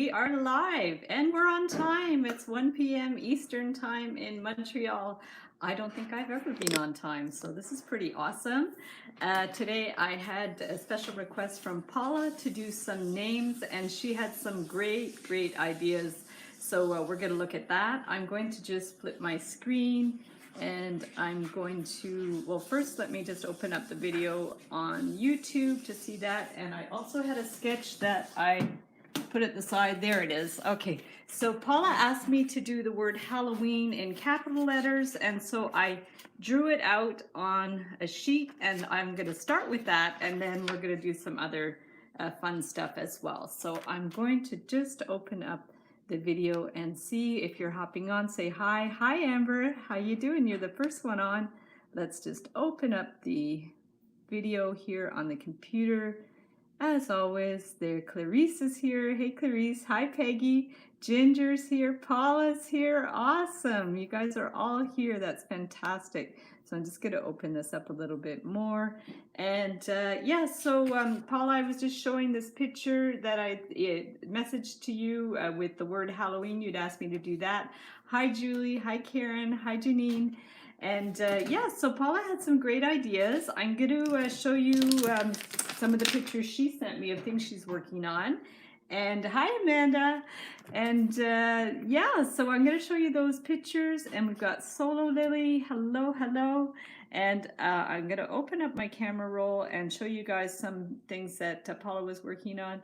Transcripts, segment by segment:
We are live and we're on time. It's 1 p.m. Eastern time in Montreal. I don't think I've ever been on time, so this is pretty awesome. Today I had a special request from Paula to do some names, and she had some great ideas. So we're going to look at that. I'm going to just flip my screen and I'm going to, well, first let me just open up the video on YouTube to see that. And I also had a sketch that I put it aside. There it is. Okay, so Paula asked me to do the word Halloween in capital letters, and so I drew it out on a sheet, and I'm going to start with that, and then we're going to do some other fun stuff as well. So I'm going to just open up the video and see if you're hopping on. Say hi. Hi, Amber. How you doing? You're the first one on. Let's just open up the video here on the computer. As always, there Clarice is here. Hey Clarice. Hi Peggy. Ginger's here. Paula's here. Awesome. You guys are all here. That's fantastic. So I'm just going to open this up a little bit more. And yeah, so Paula, I was just showing this picture that I messaged to you with the word Halloween. You'd asked me to do that. Hi Julie. Hi Karen. Hi Janine. And yeah, so Paula had some great ideas. I'm going to show you some of the pictures she sent me of things she's working on. And hi, Amanda. And yeah, so I'm going to show you those pictures. And we've got Solo Lily. Hello, hello. And I'm going to open up my camera roll and show you guys some things that Paula was working on.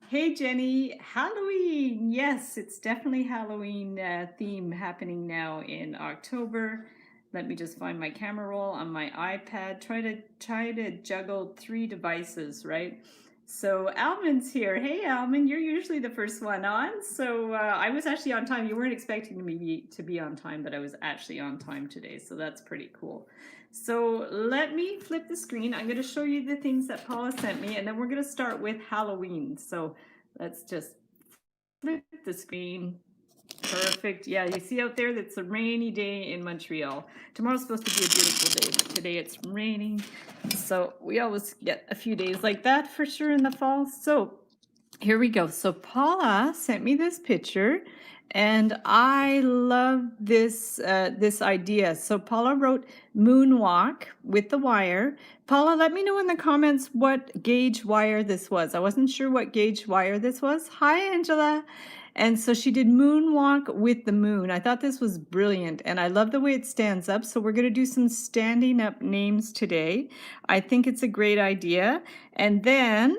Hey, Jenny. Halloween. Yes, it's definitely Halloween theme happening now in October. Let me just find my camera roll on my iPad. Try to juggle 3 devices, right? So Almond's here. Hey, Almond, you're usually the first one on. So I was actually on time. You weren't expecting me to be on time, but I was actually on time today. So that's pretty cool. So let me flip the screen. I'm going to show you the things that Paula sent me, and then we're going to start with Halloween. So let's just flip the screen. Perfect. Yeah, you see out there, that's a rainy day in Montreal. Tomorrow's supposed to be a beautiful day, but today it's raining. So we always get a few days like that for sure in the fall. So here we go. So Paula sent me this picture, and I love this this idea. So Paula wrote moonwalk with the wire. Paula, let me know in the comments what gauge wire this was. I wasn't sure what gauge wire this was. Hi, Angela. And so she did moonwalk with the moon. I thought this was brilliant, and I love the way it stands up. So we're going to do some standing up names today. I think it's a great idea. And then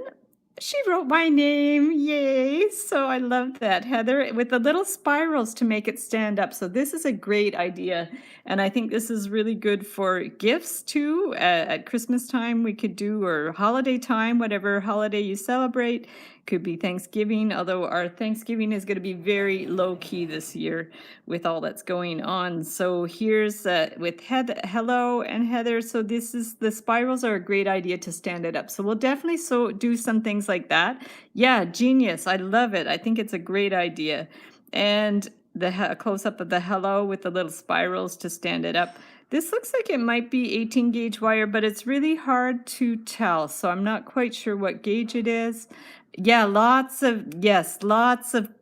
she wrote my name. Yay. So I love that, Heather, with the little spirals to make it stand up. So this is a great idea. And I think this is really good for gifts too. At Christmas time we could do, or holiday time, whatever holiday you celebrate. Could be Thanksgiving, although our Thanksgiving is going to be very low key this year with all that's going on. So here's with hello and Heather. So this is, the spirals are a great idea to stand it up. So we'll definitely do some things like that. Yeah, genius. I love it. I think it's a great idea. And the close up of the hello with the little spirals to stand it up. This looks like it might be 18 gauge wire, but it's really hard to tell. So I'm not quite sure what gauge it is. Yeah, lots of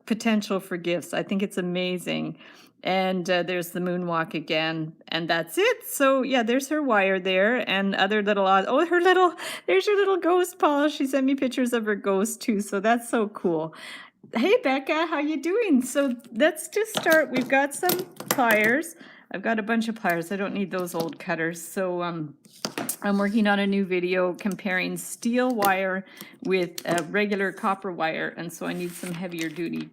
potential for gifts. I think it's amazing. And there's the moonwalk again, and that's it. So yeah, there's her wire there, and other little, oh, there's your little ghost, Paula. She sent me pictures of her ghost too, so that's so cool. Hey, Becca, how you doing? So let's just start. We've got some pliers. I've got a bunch of pliers. I don't need those old cutters. So I'm working on a new video comparing steel wire with regular copper wire, and so I need some heavier duty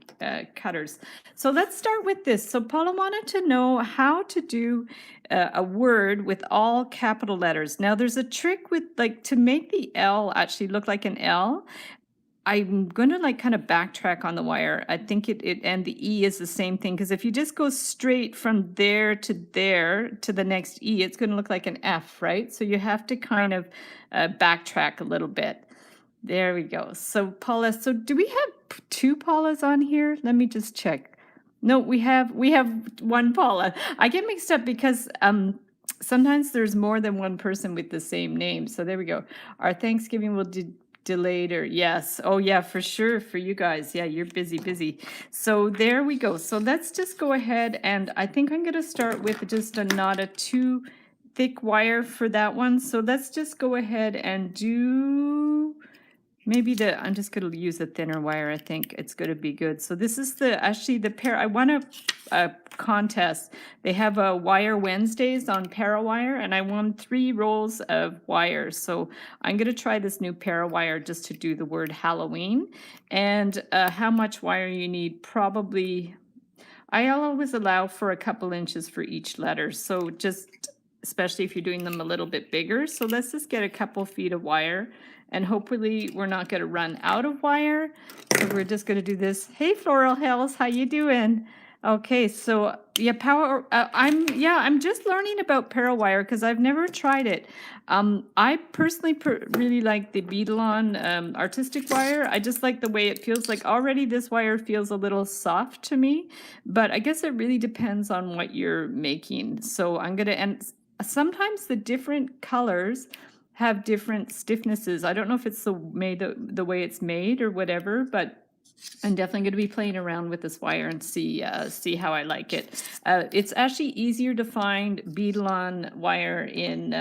cutters. So let's start with this. So Paula wanted to know how to do a word with all capital letters. Now there's a trick with, like, to make the L actually look like an L. I'm going to like kind of backtrack on the wire. I think it and the E is the same thing, because if you just go straight from there to the next E, it's going to look like an F, right? So you have to kind of backtrack a little bit. There we go. So Paula, so do we have 2 Paulas on here? Let me just check. No, we have 1 Paula. I get mixed up because sometimes there's more than one person with the same name. So there we go. Our Thanksgiving will delayed or yes. Oh yeah, for sure for you guys. Yeah, you're busy. So there we go. So let's just go ahead and I think I'm gonna start with just not a too thick wire for that one. So let's just go ahead and do maybe I'm just going to use a thinner wire. I think it's going to be good. So this is actually the pair. I won a contest. They have a Wire Wednesdays on Parawire, and I won 3 rolls of wires. So I'm going to try this new Parawire just to do the word Halloween. And how much wire you need, probably, I'll always allow for a couple inches for each letter. So just, especially if you're doing them a little bit bigger. So let's just get a couple feet of wire. And hopefully we're not going to run out of wire. So we're just going to do this. Hey, Floral Hells, how you doing? Okay, so yeah, I'm just learning about Parawire because I've never tried it. I personally really like the Beadle-On artistic wire. I just like the way it feels. Like already this wire feels a little soft to me, but I guess it really depends on what you're making. So I'm gonna, and sometimes the different colors have different stiffnesses. I don't know if it's the way it's made or whatever, but I'm definitely going to be playing around with this wire and see how I like it. It's actually easier to find Beadle-On wire in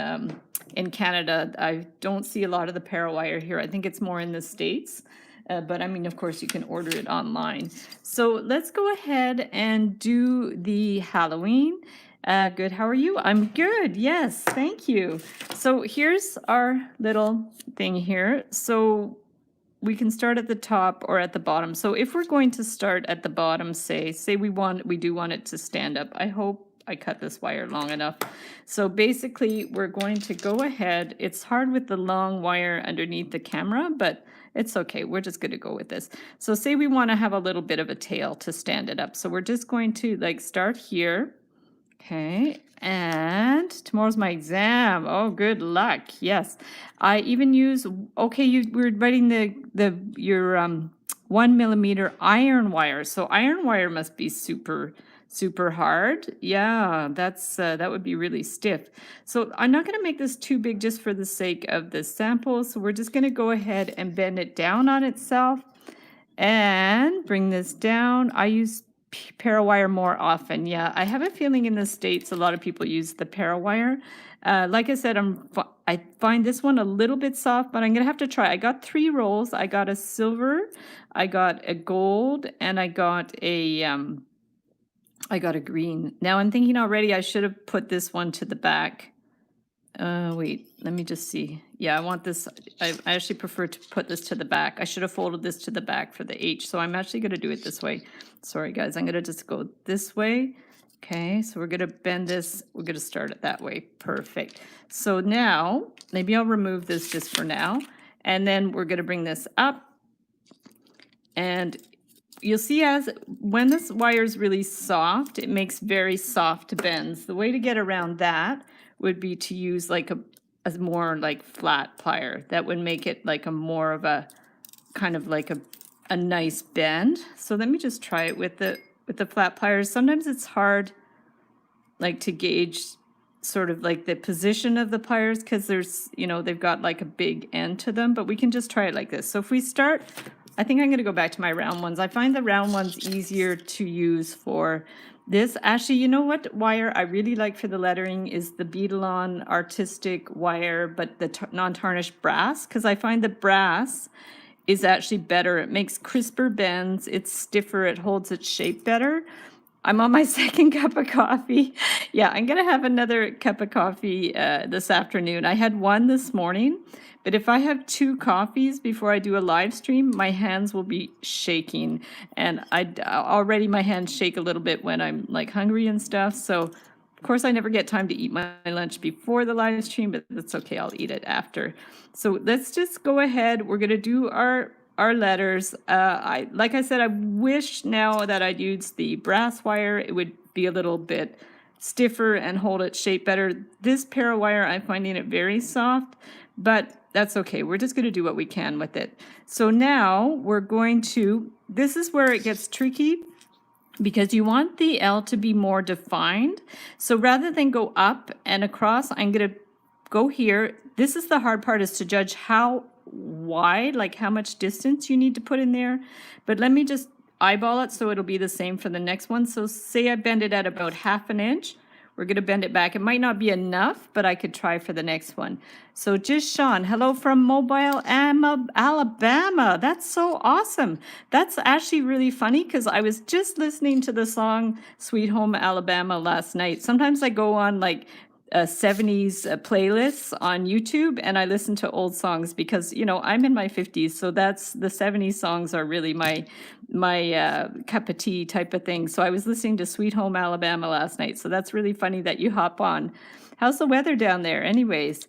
Canada. I don't see a lot of the Parawire here. I think it's more in the States. But I mean, of course, you can order it online. So let's go ahead and do the Halloween. Good, how are you? I'm good, yes, thank you. So here's our little thing here. So we can start at the top or at the bottom. So if we're going to start at the bottom, say we do want it to stand up. I hope I cut this wire long enough. So basically we're going to go ahead. It's hard with the long wire underneath the camera, but it's okay. We're just going to go with this. So say we want to have a little bit of a tail to stand it up. So we're just going to like start here. Okay, and tomorrow's my exam. Oh, good luck. Yes, I even use. Okay, we're writing your 1 millimeter iron wire. So iron wire must be super hard. Yeah, that would be really stiff. So I'm not going to make this too big just for the sake of the sample. So we're just going to go ahead and bend it down on itself and bring this down. I use Parawire more often. Yeah, I have a feeling in the States a lot of people use the Parawire. Like I said, I find this one a little bit soft, but I'm gonna have to try. I got 3 rolls. I got a silver, I got a gold, and I got a green. Now I'm thinking already I should have put this one to the back. Wait, let me just see. Yeah, I want this. I actually prefer to put this to the back. I should have folded this to the back for the H. So I'm actually going to do it this way. Sorry, guys. I'm going to just go this way. Okay, so we're going to bend this. We're going to start it that way. Perfect. So now, maybe I'll remove this just for now. And then we're going to bring this up. And you'll see when this wire is really soft, it makes very soft bends. The way to get around that would be to use like a more like flat plier. That would make it like a more of a kind of like a nice bend. So let me just try it with the flat pliers. Sometimes it's hard like to gauge sort of like the position of the pliers because there's, they've got like a big end to them, but we can just try it like this. So if we start, I think I'm going to go back to my round ones. I find the round ones easier to use for this. Actually, you know what wire I really like for the lettering is the Beadle-On artistic wire, but the non-tarnished brass, because I find the brass is actually better. It makes crisper bends. It's stiffer. It holds its shape better. I'm on my 2nd cup of coffee. Yeah, I'm going to have another cup of coffee this afternoon. I had one this morning, but if I have 2 coffees before I do a live stream, my hands will be shaking. And already my hands shake a little bit when I'm like hungry and stuff. So of course I never get time to eat my lunch before the live stream, but that's okay. I'll eat it after. So let's just go ahead. We're going to do our letters. Like I said, I wish now that I'd used the brass wire, it would be a little bit stiffer and hold its shape better. This Parawire, I'm finding it very soft, but that's okay. We're just going to do what we can with it. So now we're going to, this is where it gets tricky because you want the L to be more defined. So rather than go up and across, I'm going to go here. This is the hard part, is to judge how wide, like how much distance you need to put in there. But let me just eyeball it so it'll be the same for the next one. So say I bend it at about 1/2 inch. We're going to bend it back. It might not be enough, but I could try for the next one. So just Sean, hello from Mobile, Alabama. That's so awesome. That's actually really funny because I was just listening to the song Sweet Home Alabama last night. Sometimes I go on like 70s playlists on YouTube and I listen to old songs because, you know, I'm in my 50s. So that's the 70s songs are really my cup of tea type of thing. So I was listening to Sweet Home Alabama last night. So that's really funny that you hop on. How's the weather down there? Anyways,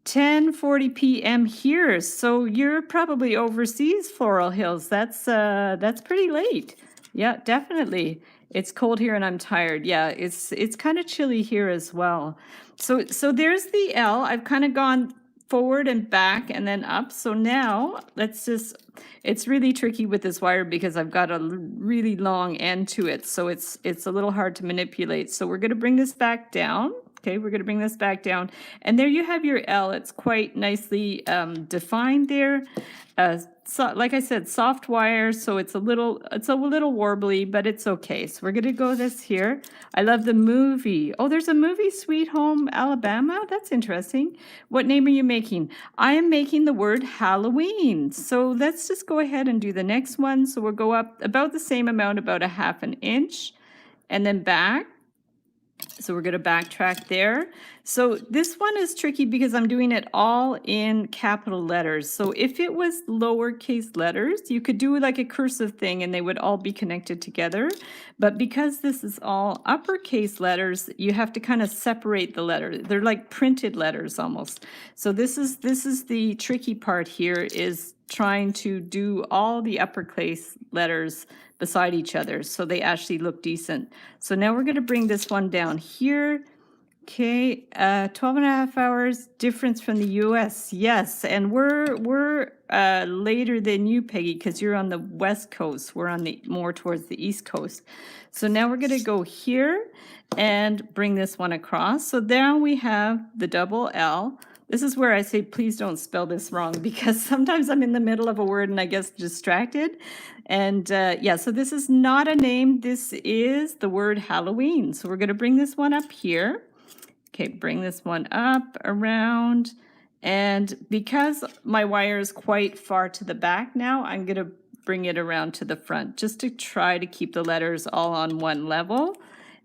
10:40 p.m. here. So you're probably overseas, Floral Hills. That's pretty late. Yeah, definitely. It's cold here and I'm tired. Yeah, it's kind of chilly here as well. So there's the L. I've kind of gone forward and back and then up. So now let's just, it's really tricky with this wire because I've got a really long end to it. So it's a little hard to manipulate. So we're going to bring this back down. Okay, we're going to bring this back down. And there you have your L. It's quite nicely defined there. So, like I said, soft wire, so it's a little warbly, but it's okay. So we're going to go this here. I love the movie. Oh, there's a movie, Sweet Home Alabama. That's interesting. What name are you making? I am making the word Halloween. So let's just go ahead and do the next one. So we'll go up about the same amount, about 1/2 inch, and then back. So we're going to backtrack there. So this one is tricky because I'm doing it all in capital letters. So if it was lowercase letters, you could do like a cursive thing and they would all be connected together. But because this is all uppercase letters, you have to kind of separate the letters. They're like printed letters almost. So this is the tricky part here, is trying to do all the uppercase letters beside each other so they actually look decent. So now we're going to bring this one down here. Okay, 12.5 hours difference from the US. Yes, and we're later than you, Peggy, because you're on the West Coast. We're on the more towards the East Coast. So now we're going to go here and bring this one across. So now we have the double L. This is where I say, please don't spell this wrong, because sometimes I'm in the middle of a word and I get distracted. And yeah, so this is not a name. This is the word Halloween. So we're going to bring this one up here. Okay, bring this one up around. And because my wire is quite far to the back now, I'm going to bring it around to the front just to try to keep the letters all on one level.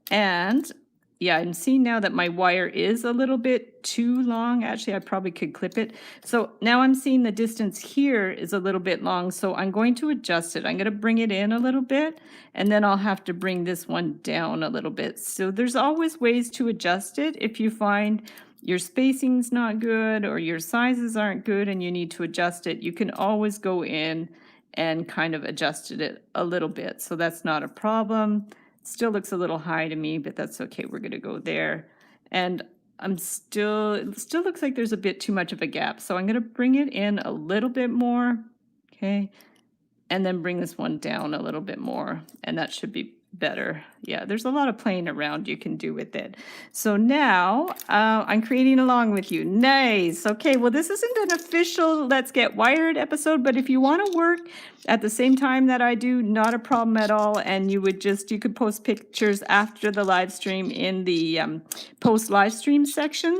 And yeah, I'm seeing now that my wire is a little bit too long. Actually, I probably could clip it. So now I'm seeing the distance here is a little bit long. So I'm going to adjust it. I'm going to bring it in a little bit, and then I'll have to bring this one down a little bit. So there's always ways to adjust it. If you find your spacing's not good or your sizes aren't good and you need to adjust it, you can always go in and kind of adjust it a little bit. So that's not a problem. Still looks a little high to me, but that's okay. We're going to go there. And it still looks like there's a bit too much of a gap. So I'm going to bring it in a little bit more. Okay. And then bring this one down a little bit more. And that should be better. Yeah, there's a lot of playing around you can do with it. So now I'm creating along with you. Nice. Okay, well, this isn't an official Let's Get Wired episode, but if you want to work at the same time that I do, not a problem at all. And you could post pictures after the live stream in the post live stream section.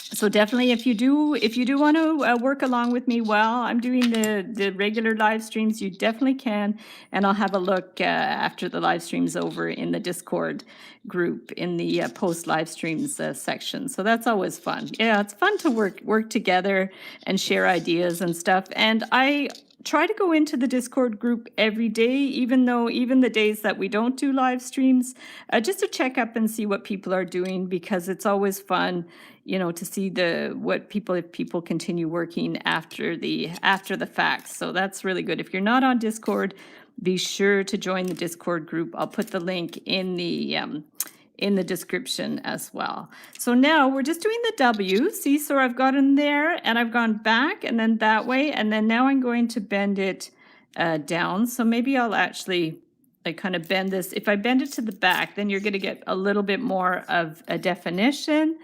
So definitely, if you do want to work along with me while I'm doing the regular live streams, you definitely can. And I'll have a look after the live stream's over in the Discord group in the post live streams section. So that's always fun. Yeah, it's fun to work together and share ideas and stuff. And I try to go into the Discord group every day, even the days that we don't do live streams, just to check up and see what people are doing, because it's always fun, to see if people continue working after the facts. So that's really good. If you're not on Discord, be sure to join the Discord group. I'll put the link in the description as well. So now we're just doing the W. See, so I've got in there and I've gone back and then that way. And then now I'm going to bend it down. So maybe I'll actually kind of bend this. If I bend it to the back, then you're going to get a little bit more of a definition.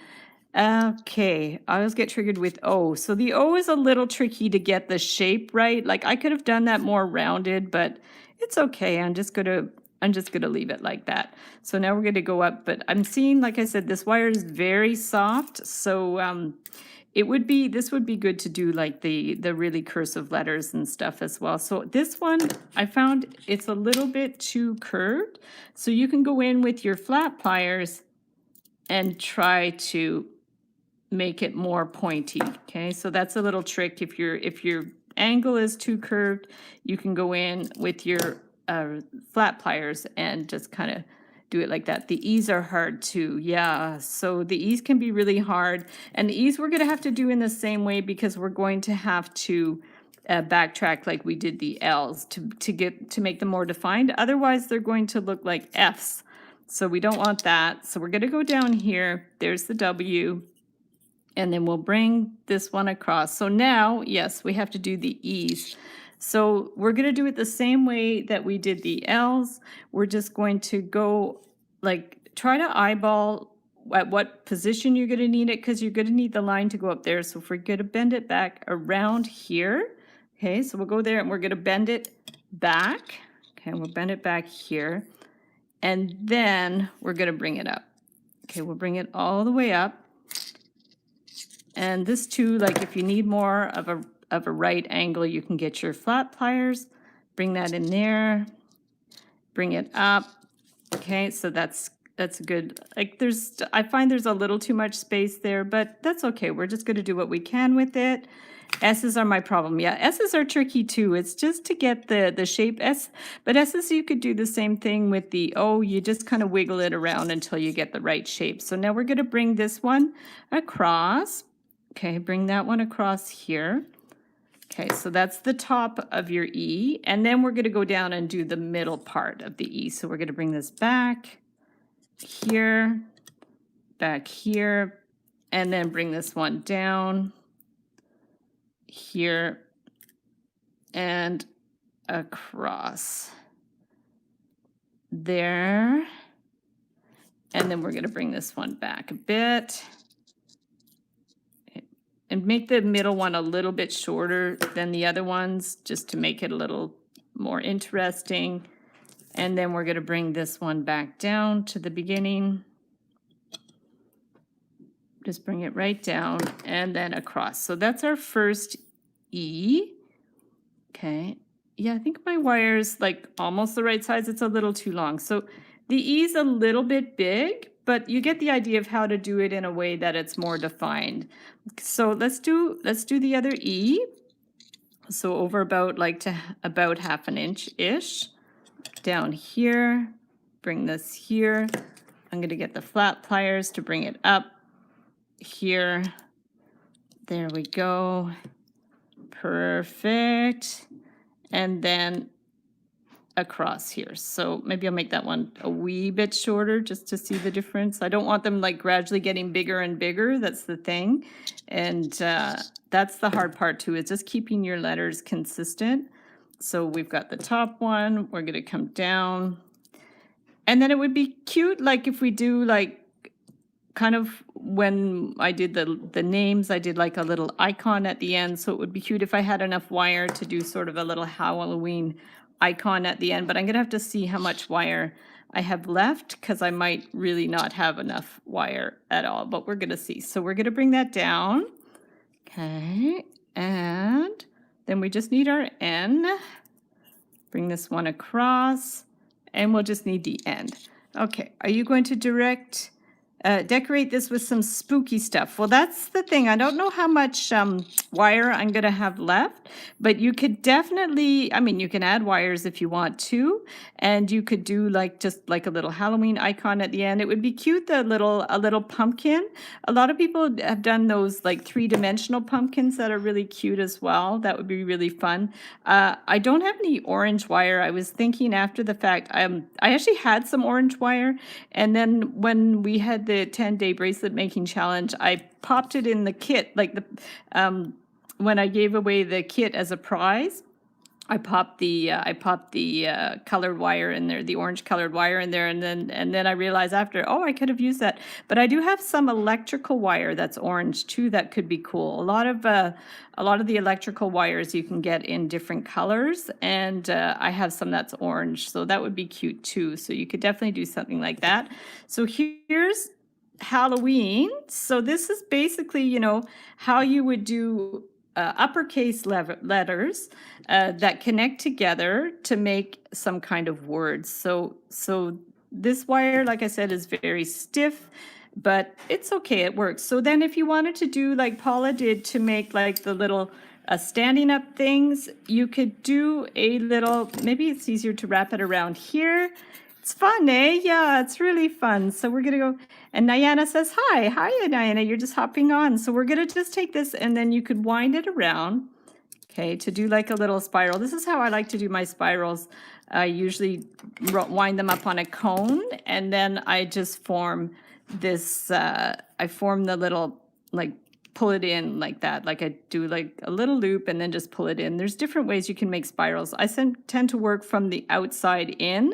Okay, I always get triggered with O. So the O is a little tricky to get the shape right. Like I could have done that more rounded, but it's okay. I'm just gonna leave it like that. So now we're gonna go up, but I'm seeing, like I said, this wire is very soft. So this would be good to do like the really cursive letters and stuff as well. So this one, I found it's a little bit too curved. So you can go in with your flat pliers and try to make it more pointy. Okay, so that's a little trick. If your angle is too curved, you can go in with your flat pliers and just kind of do it like that. The E's are hard too. Yeah, so the E's can be really hard. And the E's we're going to have to do in the same way because we're going to have to backtrack like we did the L's to make them more defined. Otherwise, they're going to look like F's. So we don't want that. So we're going to go down here. There's the W. And then we'll bring this one across. So now, yes, we have to do the E's. So we're going to do it the same way that we did the L's. We're just going to go, like, try to eyeball at what position you're going to need it, because you're going to need the line to go up there. So if we're going to bend it back around here, okay, so we'll go there and we're going to bend it back. Okay, we'll bend it back here. And then we're going to bring it up. Okay, we'll bring it all the way up. And this too, like if you need more of a right angle, you can get your flat pliers, bring that in there, bring it up. Okay, so that's good. Like I find there's a little too much space there, but that's okay. We're just going to do what we can with it. S's are my problem. Yeah, S's are tricky too. It's just to get the shape S, but S's you could do the same thing with the O. You just kind of wiggle it around until you get the right shape. So now we're going to bring this one across. Okay, bring that one across here. Okay, so that's the top of your E. And then we're going to go down and do the middle part of the E. So we're going to bring this back here, and then bring this one down here and across there. And then we're going to bring this one back a bit. And make the middle one a little bit shorter than the other ones, just to make it a little more interesting. And then we're going to bring this one back down to the beginning. Just bring it right down and then across. So that's our first E. Okay. Yeah, I think my wire's like almost the right size. It's a little too long. So the E's a little bit big, but you get the idea of how to do it in a way that it's more defined. So let's do the other E. So over about about half an inch-ish down here. Bring this here. I'm going to get the flat pliers to bring it up here. There we go. Perfect. And then across here. So maybe I'll make that one a wee bit shorter just to see the difference. I don't want them like gradually getting bigger and bigger. That's the thing. And that's the hard part too, is just keeping your letters consistent. So we've got the top one. We're going to come down. And then it would be cute, like if we do like kind of when I did the names, I did like a little icon at the end. So it would be cute if I had enough wire to do sort of a little Halloween icon at the end, but I'm going to have to see how much wire I have left because I might really not have enough wire at all, but we're going to see. So we're going to bring that down. Okay, and then we just need our N. Bring this one across, and we'll just need the end. Okay, are you going to decorate this with some spooky stuff? Well, that's the thing. I don't know how much wire I'm going to have left, but you could definitely, I mean, you can add wires if you want to, and you could do like just like a little Halloween icon at the end. It would be cute, a little pumpkin. A lot of people have done those like 3-dimensional pumpkins that are really cute as well. That would be really fun. I don't have any orange wire. I was thinking after the fact, I actually had some orange wire, and then when we had the 10-day bracelet making challenge, I popped it in the kit, like when I gave away the kit as a prize. I popped the colored wire in there, the orange colored wire in there, and then I realized after, oh, I could have used that. But I do have some electrical wire that's orange too. That could be cool. A lot of the electrical wires you can get in different colors, and I have some that's orange, so that would be cute too. So you could definitely do something like that. So here's Halloween. So this is basically, you know, how you would do uppercase letters that connect together to make some kind of words. So this wire, like I said, is very stiff, but it's okay, it works. So then if you wanted to do like Paula did to make like the little standing up things, you could do a little, maybe it's easier to wrap it around here. It's fun, eh? Yeah, it's really fun. So we're going to go, and Nyana says, hi. Hi, Nyana, you're just hopping on. So we're going to just take this, and then you could wind it around, okay, to do like a little spiral. This is how I like to do my spirals. I usually wind them up on a cone, and then I just form this, I form the little, like, pull it in like that. Like I do like a little loop and then just pull it in. There's different ways you can make spirals. I tend to work from the outside in,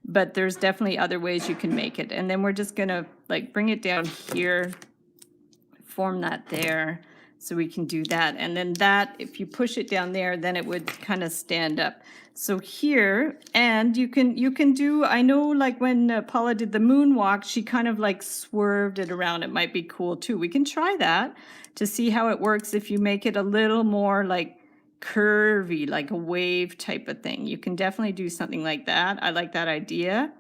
but there's definitely other ways you can make it. And then we're just gonna like bring it down here, form that there, so we can do that. And then that, if you push it down there, then it would kind of stand up. So here, and you can do, I know like when Paula did the moonwalk, she kind of like swerved it around. It might be cool too. We can try that to see how it works if you make it a little more like curvy, like a wave type of thing. You can definitely do something like that. I like that idea.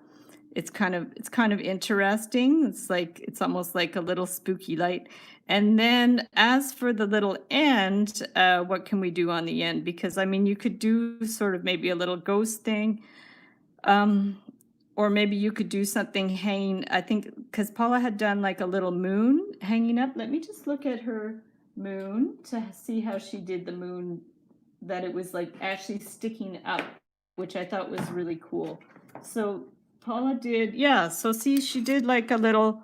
It's kind of interesting. It's like, it's almost like a little spooky light. And then as for the little end, what can we do on the end? Because I mean, you could do sort of maybe a little ghost thing. Or maybe you could do something hanging, I think, because Paula had done like a little moon hanging up. Let me just look at her moon to see how she did the moon, that it was like actually sticking up, which I thought was really cool. So Paula did, yeah, so see, she did like a little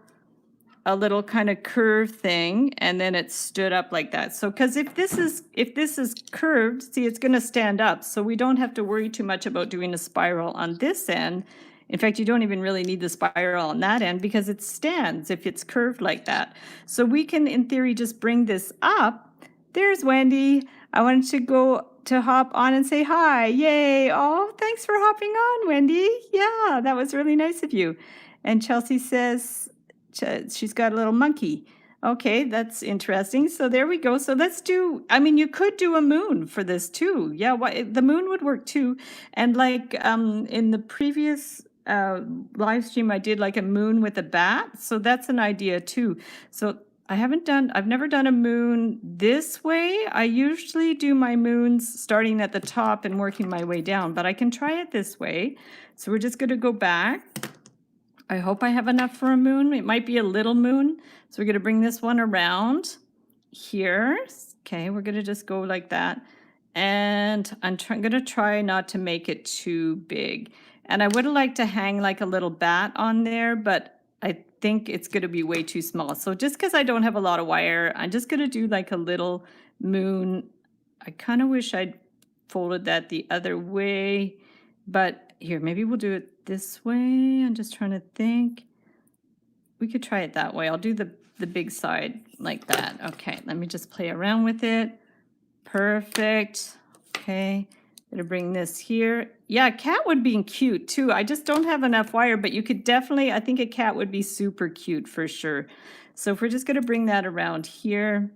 kind of curve thing, and then it stood up like that. So because if this is curved, see, it's going to stand up, so we don't have to worry too much about doing a spiral on this end. In fact, you don't even really need the spiral on that end because it stands if it's curved like that. So we can, in theory, just bring this up. There's Wendy. I wanted to go to hop on and say hi. Yay. Oh, thanks for hopping on, Wendy. Yeah, that was really nice of you. And Chelsea says she's got a little monkey. Okay, that's interesting. So there we go. So let's do, I mean, you could do a moon for this too. Yeah, the moon would work too. And like in the previous live stream, I did like a moon with a bat. So that's an idea too. So I've never done a moon this way. I usually do my moons starting at the top and working my way down, but I can try it this way. So we're just going to go back. I hope I have enough for a moon. It might be a little moon. So we're going to bring this one around here. Okay, we're going to just go like that. And I'm going to try not to make it too big. And I would have liked to hang like a little bat on there, but I think it's going to be way too small. So just because I don't have a lot of wire, I'm just going to do like a little moon. I kind of wish I'd folded that the other way, but here, maybe we'll do it this way. I'm just trying to think. We could try it that way. I'll do the big side like that. Okay, let me just play around with it. Perfect. Okay, gonna bring this here. Yeah, a cat would be cute too. I just don't have enough wire, but you could definitely, I think a cat would be super cute for sure. So if we're just gonna bring that around here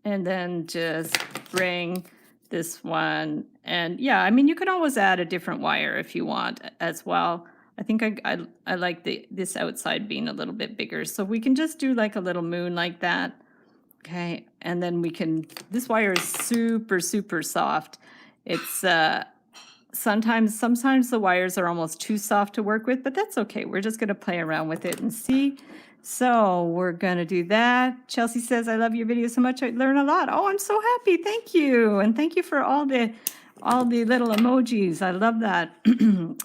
and then just bring this one. And yeah, I mean, you can always add a different wire if you want as well. I think I like this outside being a little bit bigger. So we can just do like a little moon like that. Okay, and then we can, this wire is super, super soft. It's sometimes the wires are almost too soft to work with, but that's okay. We're just gonna play around with it and see. So we're gonna do that. Chelsea says, I love your video so much, I learn a lot. Oh, I'm so happy, thank you. And thank you for all the little emojis, I love that.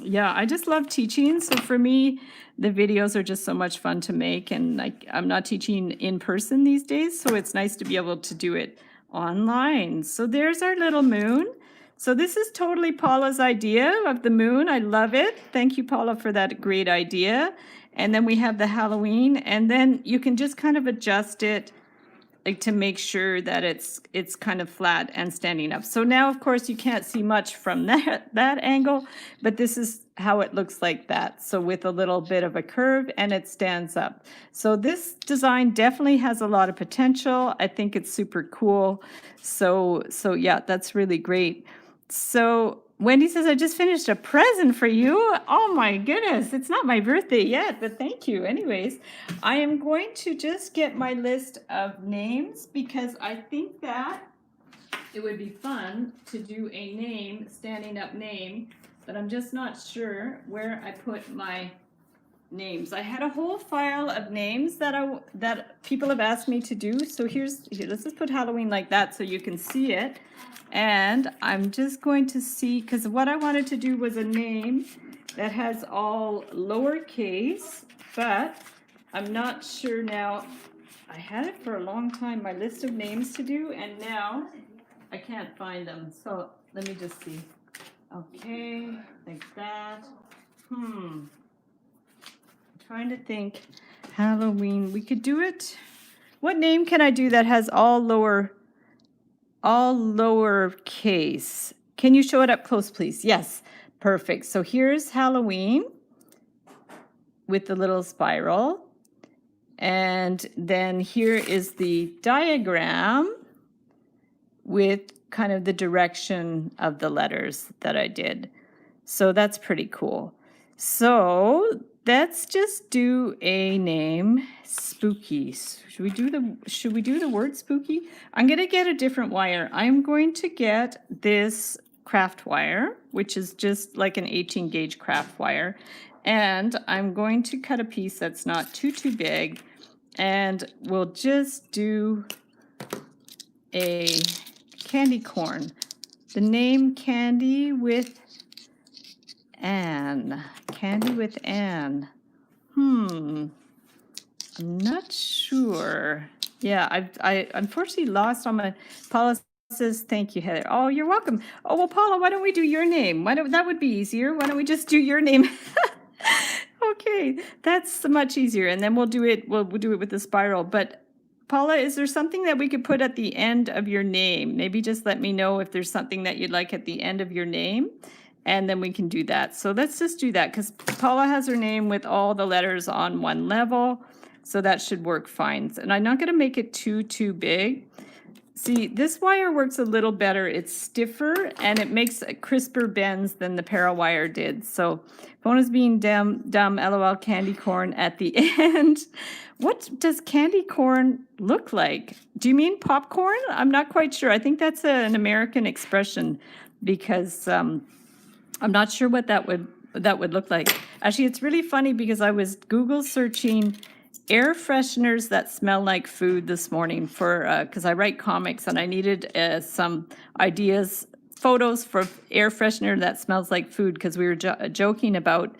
Yeah, I just love teaching. So for me, the videos are just so much fun to make, and like I'm not teaching in person these days, so it's nice to be able to do it online. So there's our little moon. So this is totally Paula's idea of the moon. I love it. Thank you, Paula, for that great idea. And then we have the Halloween, and then you can just kind of adjust it like to make sure that it's kind of flat and standing up. So now, of course, you can't see much from that angle, but this is how it looks like that. So with a little bit of a curve, and it stands up. So this design definitely has a lot of potential. I think it's super cool. So yeah, that's really great. So Wendy says, I just finished a present for you. Oh my goodness, it's not my birthday yet, but thank you. Anyways, I am going to just get my list of names because I think that it would be fun to do a name, standing up name, but I'm just not sure where I put my names. I had a whole file of names that people have asked me to do. So here, let's just put Halloween like that so you can see it. And I'm just going to see, because what I wanted to do was a name that has all lowercase, but I'm not sure now. I had it for a long time, my list of names to do, and now I can't find them. So let me just see. Okay, like that. Trying to think. Halloween, we could do it. What name can I do that has all lowercase? Can you show it up close, please? Yes, perfect. So here's Halloween with the little spiral. And then here is the diagram with kind of the direction of the letters that I did. So that's pretty cool. So let's just do a name, spooky. Should we do the word spooky? I'm going to get a different wire. I'm going to get this craft wire, which is just like an 18 gauge craft wire. And I'm going to cut a piece that's not too big. And we'll just do a candy corn. The name Candy with Anne. Candy with Anne. I'm not sure. Yeah, I unfortunately lost on my. Paula says, thank you, Heather. Oh, you're welcome. Oh, well, Paula, why don't we do your name? That would be easier. Why don't we just do your name? Okay, that's much easier. And then we'll do it with the spiral. But Paula, is there something that we could put at the end of your name? Maybe just let me know if there's something that you'd like at the end of your name, and then we can do that. So let's just do that because Paula has her name with all the letters on one level, so that should work fine. And I'm not going to make it too big. See, this wire works a little better. It's stiffer and it makes crisper bends than the para wire did. So Bona's being dumb, LOL, candy corn at the end. What does candy corn look like? Do you mean popcorn? I'm not quite sure. I think that's an American expression because I'm not sure what that would look like. Actually, it's really funny because I was Google searching air fresheners that smell like food this morning for because I write comics and I needed some ideas, photos for air freshener that smells like food because we were joking about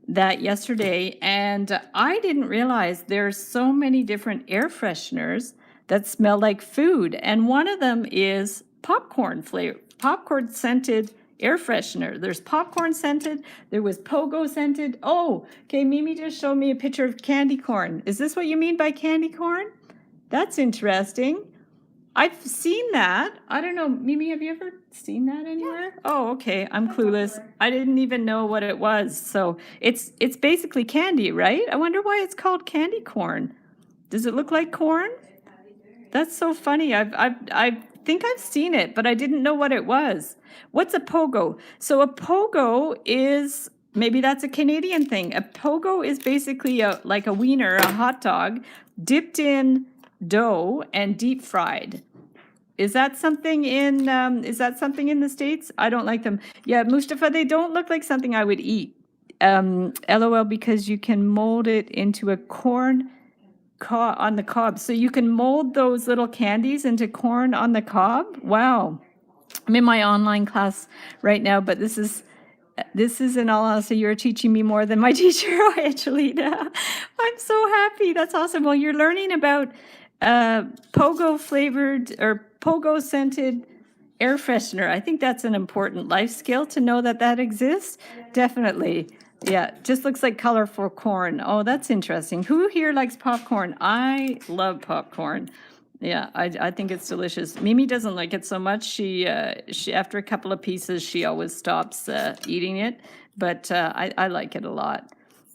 that yesterday, and I didn't realize there's so many different air fresheners that smell like food, and one of them is popcorn flavor, popcorn scented air freshener. There's popcorn scented. There was pogo scented. Oh, okay. Mimi just showed me a picture of candy corn. Is this what you mean by candy corn? That's interesting. I've seen that. I don't know. Mimi, have you ever seen that anywhere? Yeah. Oh, okay. I'm clueless. I didn't even know what it was. So it's basically candy, right? I wonder why it's called candy corn. Does it look like corn? That's so funny. I think I've seen it, but I didn't know what it was. What's a pogo? So a pogo is, maybe that's a Canadian thing. A pogo is basically like a wiener, a hot dog, dipped in dough and deep fried. Is that something in the States? I don't like them. Yeah, Mustafa, they don't look like something I would eat. LOL, because you can mold it into a corn on the cob. So you can mold those little candies into corn on the cob. Wow. I'm in my online class right now, but this is in all honesty, you're teaching me more than my teacher, Angelina. I'm so happy. That's awesome. Well, you're learning about pogo flavored or pogo scented Air freshener. I think that's an important life skill to know that that exists. Definitely. Yeah, just looks like colorful corn. Oh, that's interesting. Who here likes popcorn? I love popcorn. Yeah, I think it's delicious. Mimi doesn't like it so much. She after a couple of pieces, she always stops eating it. But I like it a lot.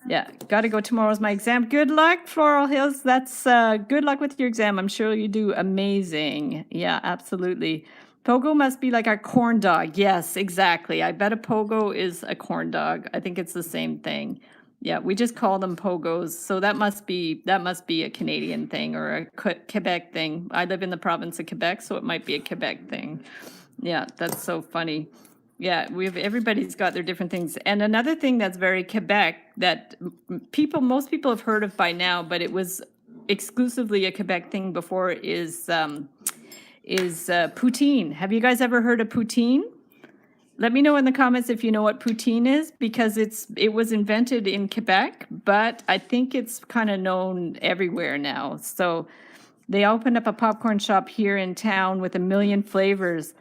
Yeah, got to go. Tomorrow's my exam. Good luck, Floral Hills. That's good luck with your exam. I'm sure you do amazing. Yeah, absolutely. Pogo must be like a corn dog. Yes, exactly. I bet a pogo is a corn dog. I think it's the same thing. Yeah, we just call them pogos. So that must be a Canadian thing or a Quebec thing. I live in the province of Quebec, so it might be a Quebec thing. Yeah, that's so funny. Yeah, everybody's got their different things. And another thing that's very Quebec that most people have heard of by now, but it was exclusively a Quebec thing before is poutine. Have you guys ever heard of poutine? Let me know in the comments if you know what poutine is, because it was invented in Quebec, but I think it's kind of known everywhere now. So they opened up a popcorn shop here in town with 1 million flavors,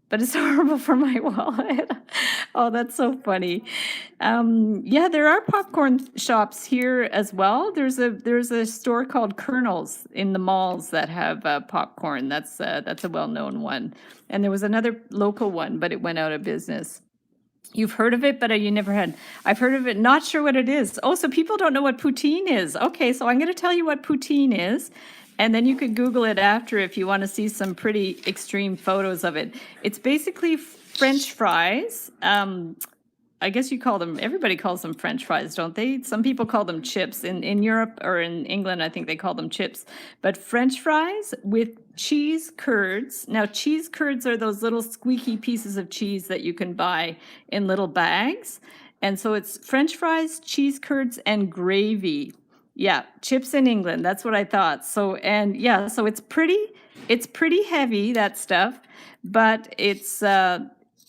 but it's horrible for my wallet. Oh, that's so funny. Yeah, there are popcorn shops here as well. There's a store called Colonel's in the malls that have popcorn. That's a well-known one. And there was another local one, but it went out of business. You've heard of it, but you never had. I've heard of it, not sure what it is. Oh, so people don't know what poutine is. Okay, so I'm going to tell you what poutine is, and then you could Google it after if you want to see some pretty extreme photos of it. It's basically French fries. I guess you call them, everybody calls them French fries, don't they? Some people call them chips. In Europe or in England, I think they call them chips. But French fries with cheese curds. Now, cheese curds are those little squeaky pieces of cheese that you can buy in little bags. And so it's French fries, cheese curds, and gravy. Yeah, chips in England. That's what I thought. So, and yeah, so it's pretty heavy, that stuff. But it's,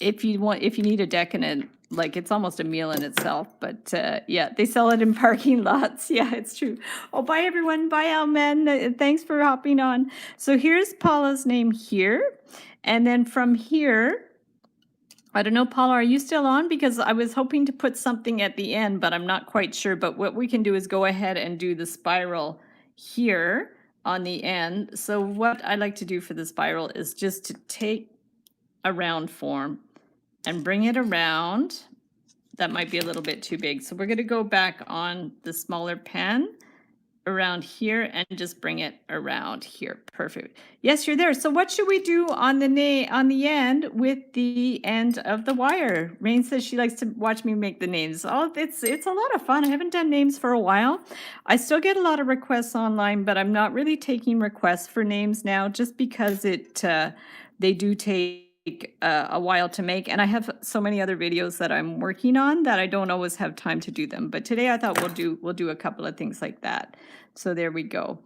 if you need a decadent, like it's almost a meal in itself. But yeah, they sell it in parking lots. Yeah, it's true. Oh, bye everyone. Bye, Almen. Thanks for hopping on. So here's Paula's name here. And then from here, I don't know, Paula, are you still on? Because I was hoping to put something at the end, but I'm not quite sure. But what we can do is go ahead and do the spiral here on the end. So what I like to do for the spiral is just to take a round form and bring it around. That might be a little bit too big. So we're going to go back on the smaller pen around here and just bring it around here. Perfect. Yes, you're there. So what should we do on the end with the end of the wire? Rain says she likes to watch me make the names. Oh, it's a lot of fun. I haven't done names for a while. I still get a lot of requests online, but I'm not really taking requests for names now just because they do take a while to make, and I have so many other videos that I'm working on that I don't always have time to do them. But today I thought we'll do a couple of things like that. So there we go.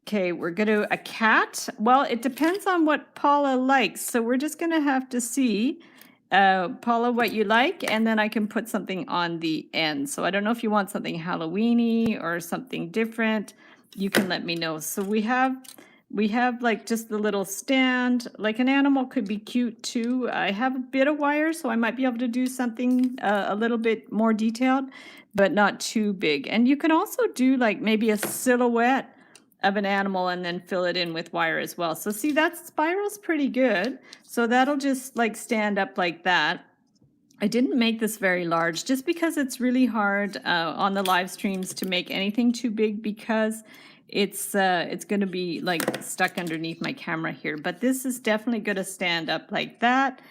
Okay, we're gonna a cat. Well, it depends on what Paula likes. So we're just gonna have to see, Paula, what you like, and then I can put something on the end. So I don't know if you want something Halloween-y or something different. You can let me know. So we have like just the little stand. Like an animal could be cute too. I have a bit of wire, so I might be able to do something a little bit more detailed, but not too big. And you can also do like maybe a silhouette of an animal and then fill it in with wire as well. So see, that spiral's pretty good. So that'll just like stand up like that. I didn't make this very large just because it's really hard on the live streams to make anything too big, because it's going to be like stuck underneath my camera here. But this is definitely going to stand up like that.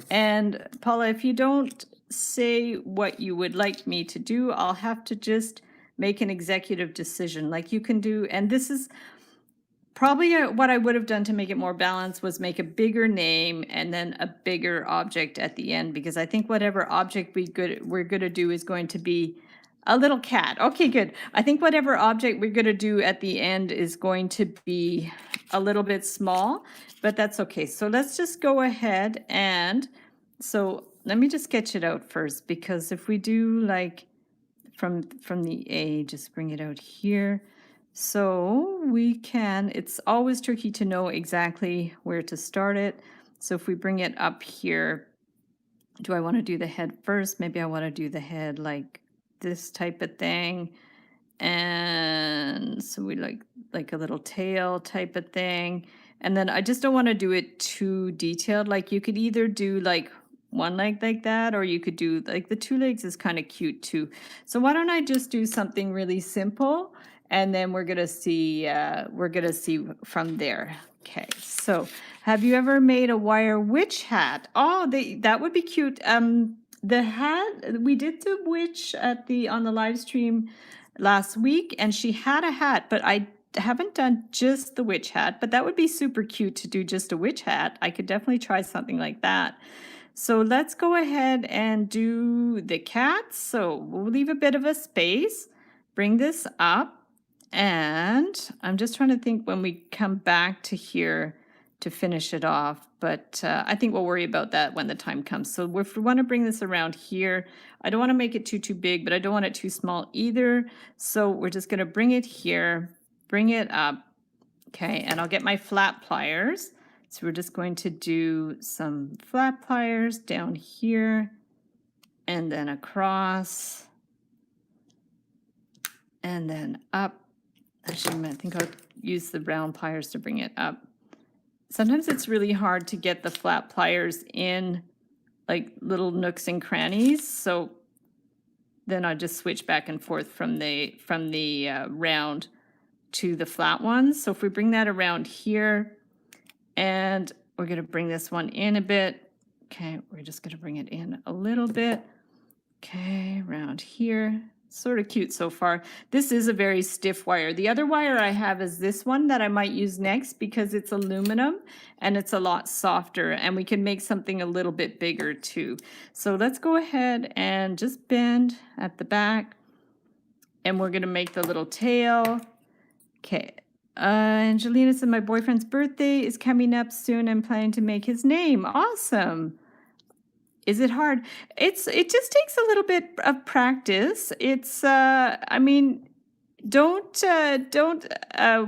And Paula, if you don't say what you would like me to do, I'll have to just make an executive decision like you can do. And this is probably what I would have done to make it more balanced, was make a bigger name and then a bigger object at the end, because I think whatever object we're going to do is going to be a little cat. Okay, good. I think whatever object we're going to do at the end is going to be a little bit small, but that's okay. So let's just go ahead and, so let me just sketch it out first, because if we do like from the A, just bring it out here. So we can, it's always tricky to know exactly where to start it. So if we bring it up here, do I want to do the head first? Maybe I want to do the head like this type of thing. And so we like a little tail type of thing. And then I just don't want to do it too detailed. Like you could either do like one leg like that, or you could do like the two legs is kind of cute too. So why don't I just do something really simple, and then we're gonna see from there. Okay, so have you ever made a wire witch hat? Oh, that would be cute. The hat we did the witch on the live stream last week, and she had a hat, but I haven't done just the witch hat, but that would be super cute to do just a witch hat. I could definitely try something like that. So let's go ahead and do the cats. So we'll leave a bit of a space, bring this up, and I'm just trying to think when we come back to here to finish it off, but I think we'll worry about that when the time comes. So if we want to bring this around here, I don't want to make it too big, but I don't want it too small either. So we're just going to bring it here, bring it up, okay, and I'll get my flat pliers. So we're just going to do some flat pliers down here and then across and then up. Actually, I think I'll use the round pliers to bring it up. Sometimes it's really hard to get the flat pliers in like little nooks and crannies. So then I just switch back and forth from the round to the flat ones. So if we bring that around here, and we're going to bring this one in a bit. Okay, we're just going to bring it in a little bit. Okay, around here. Sort of cute so far. This is a very stiff wire. The other wire I have is this one that I might use next because it's aluminum and it's a lot softer, and we can make something a little bit bigger too. So let's go ahead and just bend at the back, and we're going to make the little tail. Okay. Angelina said, my boyfriend's birthday is coming up soon. I'm planning to make his name. Awesome. Is it hard? It just takes a little bit of practice. It's, I mean, don't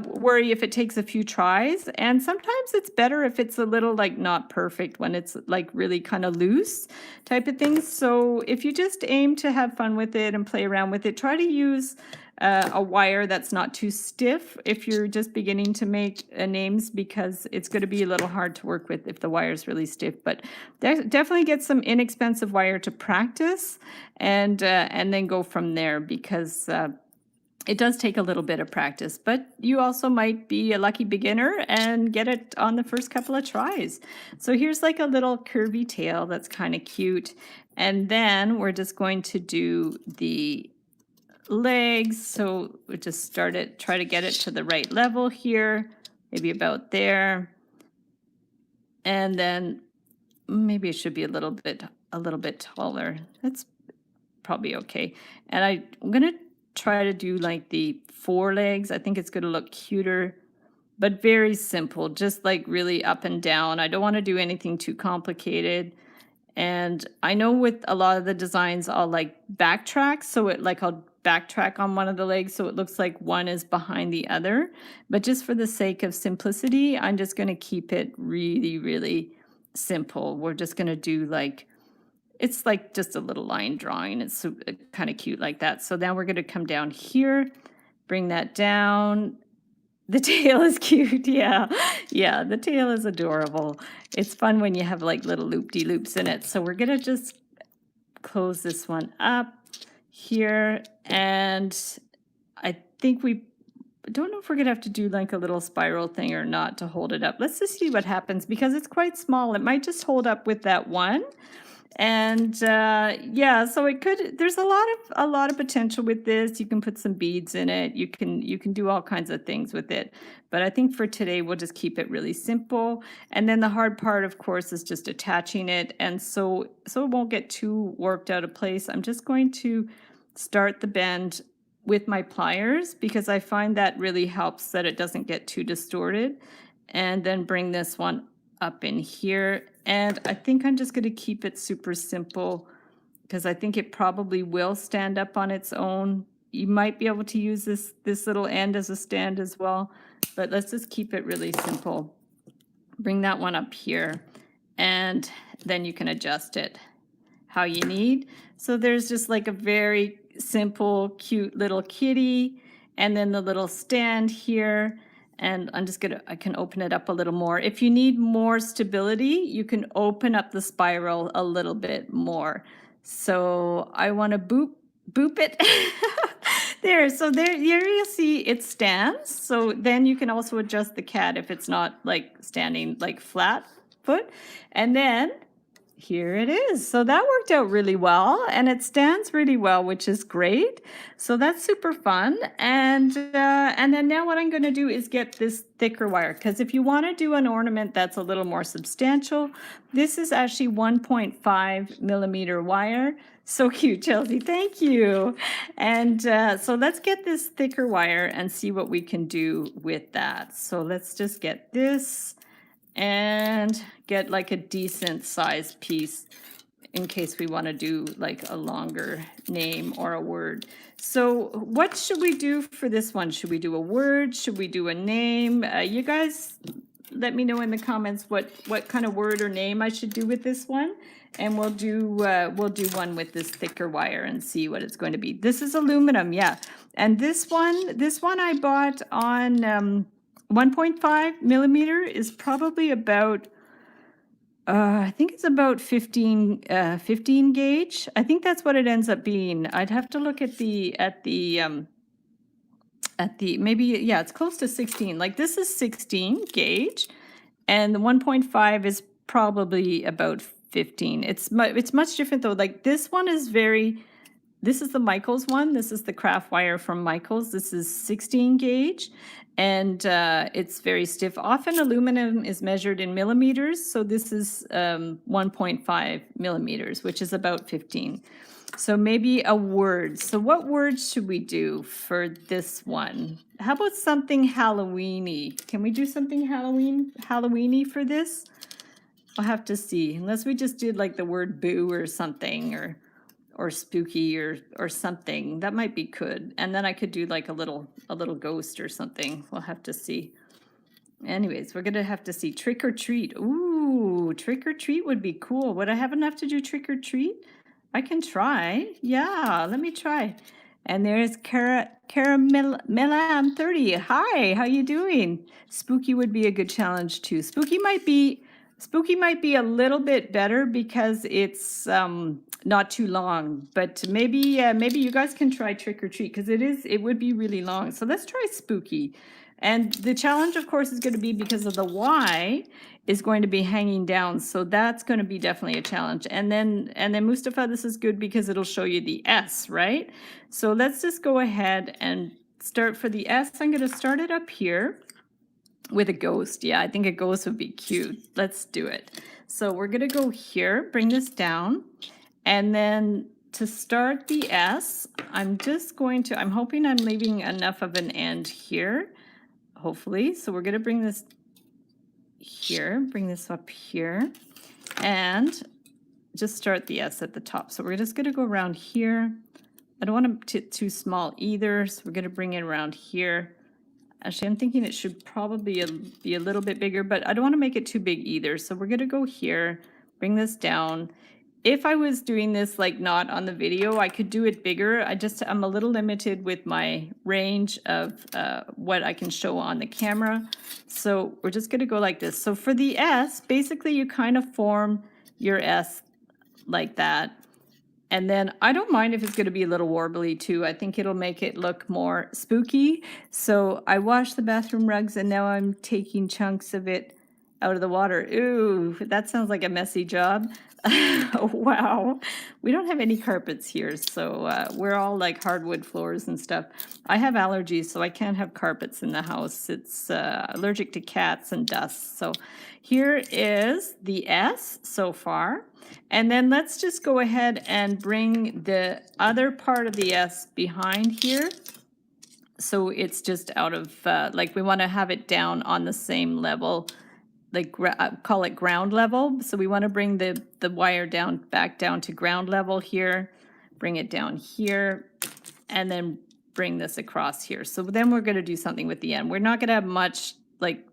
worry if it takes a few tries. And sometimes it's better if it's a little like not perfect, when it's like really kind of loose type of thing. So if you just aim to have fun with it and play around with it, try to use a wire that's not too stiff if you're just beginning to make names, because it's going to be a little hard to work with if the wire is really stiff. But definitely get some inexpensive wire to practice, and then go from there, because it does take a little bit of practice, but you also might be a lucky beginner and get it on the first couple of tries. So here's like a little curvy tail that's kind of cute. And then we're just going to do the legs. So we just try to get it to the right level here, maybe about there. And then maybe it should be a little bit taller. That's probably okay. And I'm going to try to do like the forelegs. I think it's going to look cuter, but very simple, just like really up and down. I don't want to do anything too complicated. And I know with a lot of the designs, I'll like backtrack. So I'll backtrack on one of the legs so it looks like one is behind the other. But just for the sake of simplicity, I'm just going to keep it really, really simple. We're just going to do like, it's like just a little line drawing. It's kind of cute like that. So now we're going to come down here, bring that down. The tail is cute. Yeah, the tail is adorable. It's fun when you have like little loop-de-loops in it. So we're going to just close this one up here. And I think I don't know if we're going to have to do like a little spiral thing or not to hold it up. Let's just see what happens, because it's quite small. It might just hold up with that one. And yeah, so it could, there's a lot of potential with this. You can put some beads in it. You can do all kinds of things with it. But I think for today, we'll just keep it really simple. And then the hard part, of course, is just attaching it. And so it won't get too warped out of place. I'm just going to start the bend with my pliers, because I find that really helps that it doesn't get too distorted. And then bring this one up in here. And I think I'm just going to keep it super simple, because I think it probably will stand up on its own. You might be able to use this little end as a stand as well, but let's just keep it really simple. Bring that one up here. and then you can adjust it how you need. So there's just like a very simple, cute little kitty, and then the little stand here. And I can open it up a little more. If you need more stability, you can open up the spiral a little bit more. So I want to boop it. There, so there you see it stands. So then you can also adjust the cat if it's not like standing like flat foot. And then here it is. So that worked out really well, and it stands really well, which is great. So that's super fun. And then now what I'm going to do is get this thicker wire, because if you want to do an ornament that's a little more substantial, this is actually 1.5 millimeter wire. So cute, Chelsea. Thank you. And so let's get this thicker wire and see what we can do with that. So let's just get this and get like a decent sized piece in case we want to do like a longer name or a word. So what should we do for this one? Should we do a word? Should we do a name? You guys let me know in the comments what kind of word or name I should do with this one. And we'll do one with this thicker wire and see what it's going to be. This is aluminum, yeah. And this one I bought on 1.5 millimeter is probably about, I think it's about 15 gauge. I think that's what it ends up being. I'd have to look at the maybe, yeah, it's close to 16. Like this is 16 gauge, and the 1.5 is probably about 15. It's much different though. Like this one is this is the Michaels one. This is the craft wire from Michaels. This is 16 gauge, and it's very stiff. Often aluminum is measured in millimeters, so this is 1.5 millimeters, which is about 15. So maybe a word. So what words should we do for this one? How about something Halloween-y? Can we do something Halloween-y for this? I'll have to see, unless we just did like the word boo or something, or spooky or something. That might be good. And then I could do like a little ghost or something. We'll have to see. Anyways, we're gonna have to see trick or treat. Ooh, trick or treat would be cool. Would I have enough to do trick or treat? I can try. Yeah, let me try. And there's Caramelam 30. Hi, how you doing? Spooky would be a good challenge too. Spooky might be a little bit better because it's not too long, but maybe you guys can try trick or treat, because it would be really long. So let's try spooky. And the challenge, of course, is going to be because of the Y is going to be hanging down. So that's going to be definitely a challenge. And then Mustafa, this is good because it'll show you the S, right? So let's just go ahead and start for the S. I'm going to start it up here with a ghost. Yeah, I think a ghost would be cute. Let's do it. So we're going to go here, bring this down. And then to start the S, I'm hoping I'm leaving enough of an end here, hopefully. So we're going to bring this here, bring this up here, and just start the S at the top. So we're just going to go around here. I don't want it too small either, so we're going to bring it around here. Actually, I'm thinking it should probably be a little bit bigger, but I don't want to make it too big either. So we're going to go here, bring this down. If I was doing this like not on the video, I could do it bigger. I'm a little limited with my range of what I can show on the camera. So we're just going to go like this. So for the S, basically you kind of form your S like that. And then I don't mind if it's going to be a little warbly too. I think it'll make it look more spooky. So I washed the bathroom rugs and now I'm taking chunks of it out of the water. Ooh, that sounds like a messy job. Wow. We don't have any carpets here, so we're all like hardwood floors and stuff. I have allergies, so I can't have carpets in the house. It's allergic to cats and dust. So here is the S so far. And then let's just go ahead and bring the other part of the S behind here. So it's just out of, like we want to have it down on the same level, like call it ground level. So we want to bring the wire back down to ground level here, bring it down here, and then bring this across here. So then we're going to do something with the end. We're not going to have much like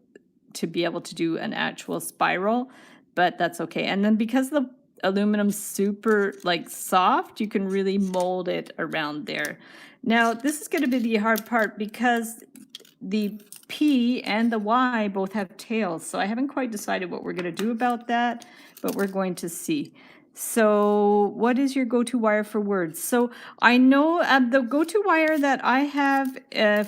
to be able to do an actual spiral, but that's okay. And then because the aluminum's super like soft, you can really mold it around there. Now, this is going to be the hard part because the P and the Y both have tails, so I haven't quite decided what we're going to do about that, but we're going to see. So what is your go-to wire for words? So I know the go-to wire that I have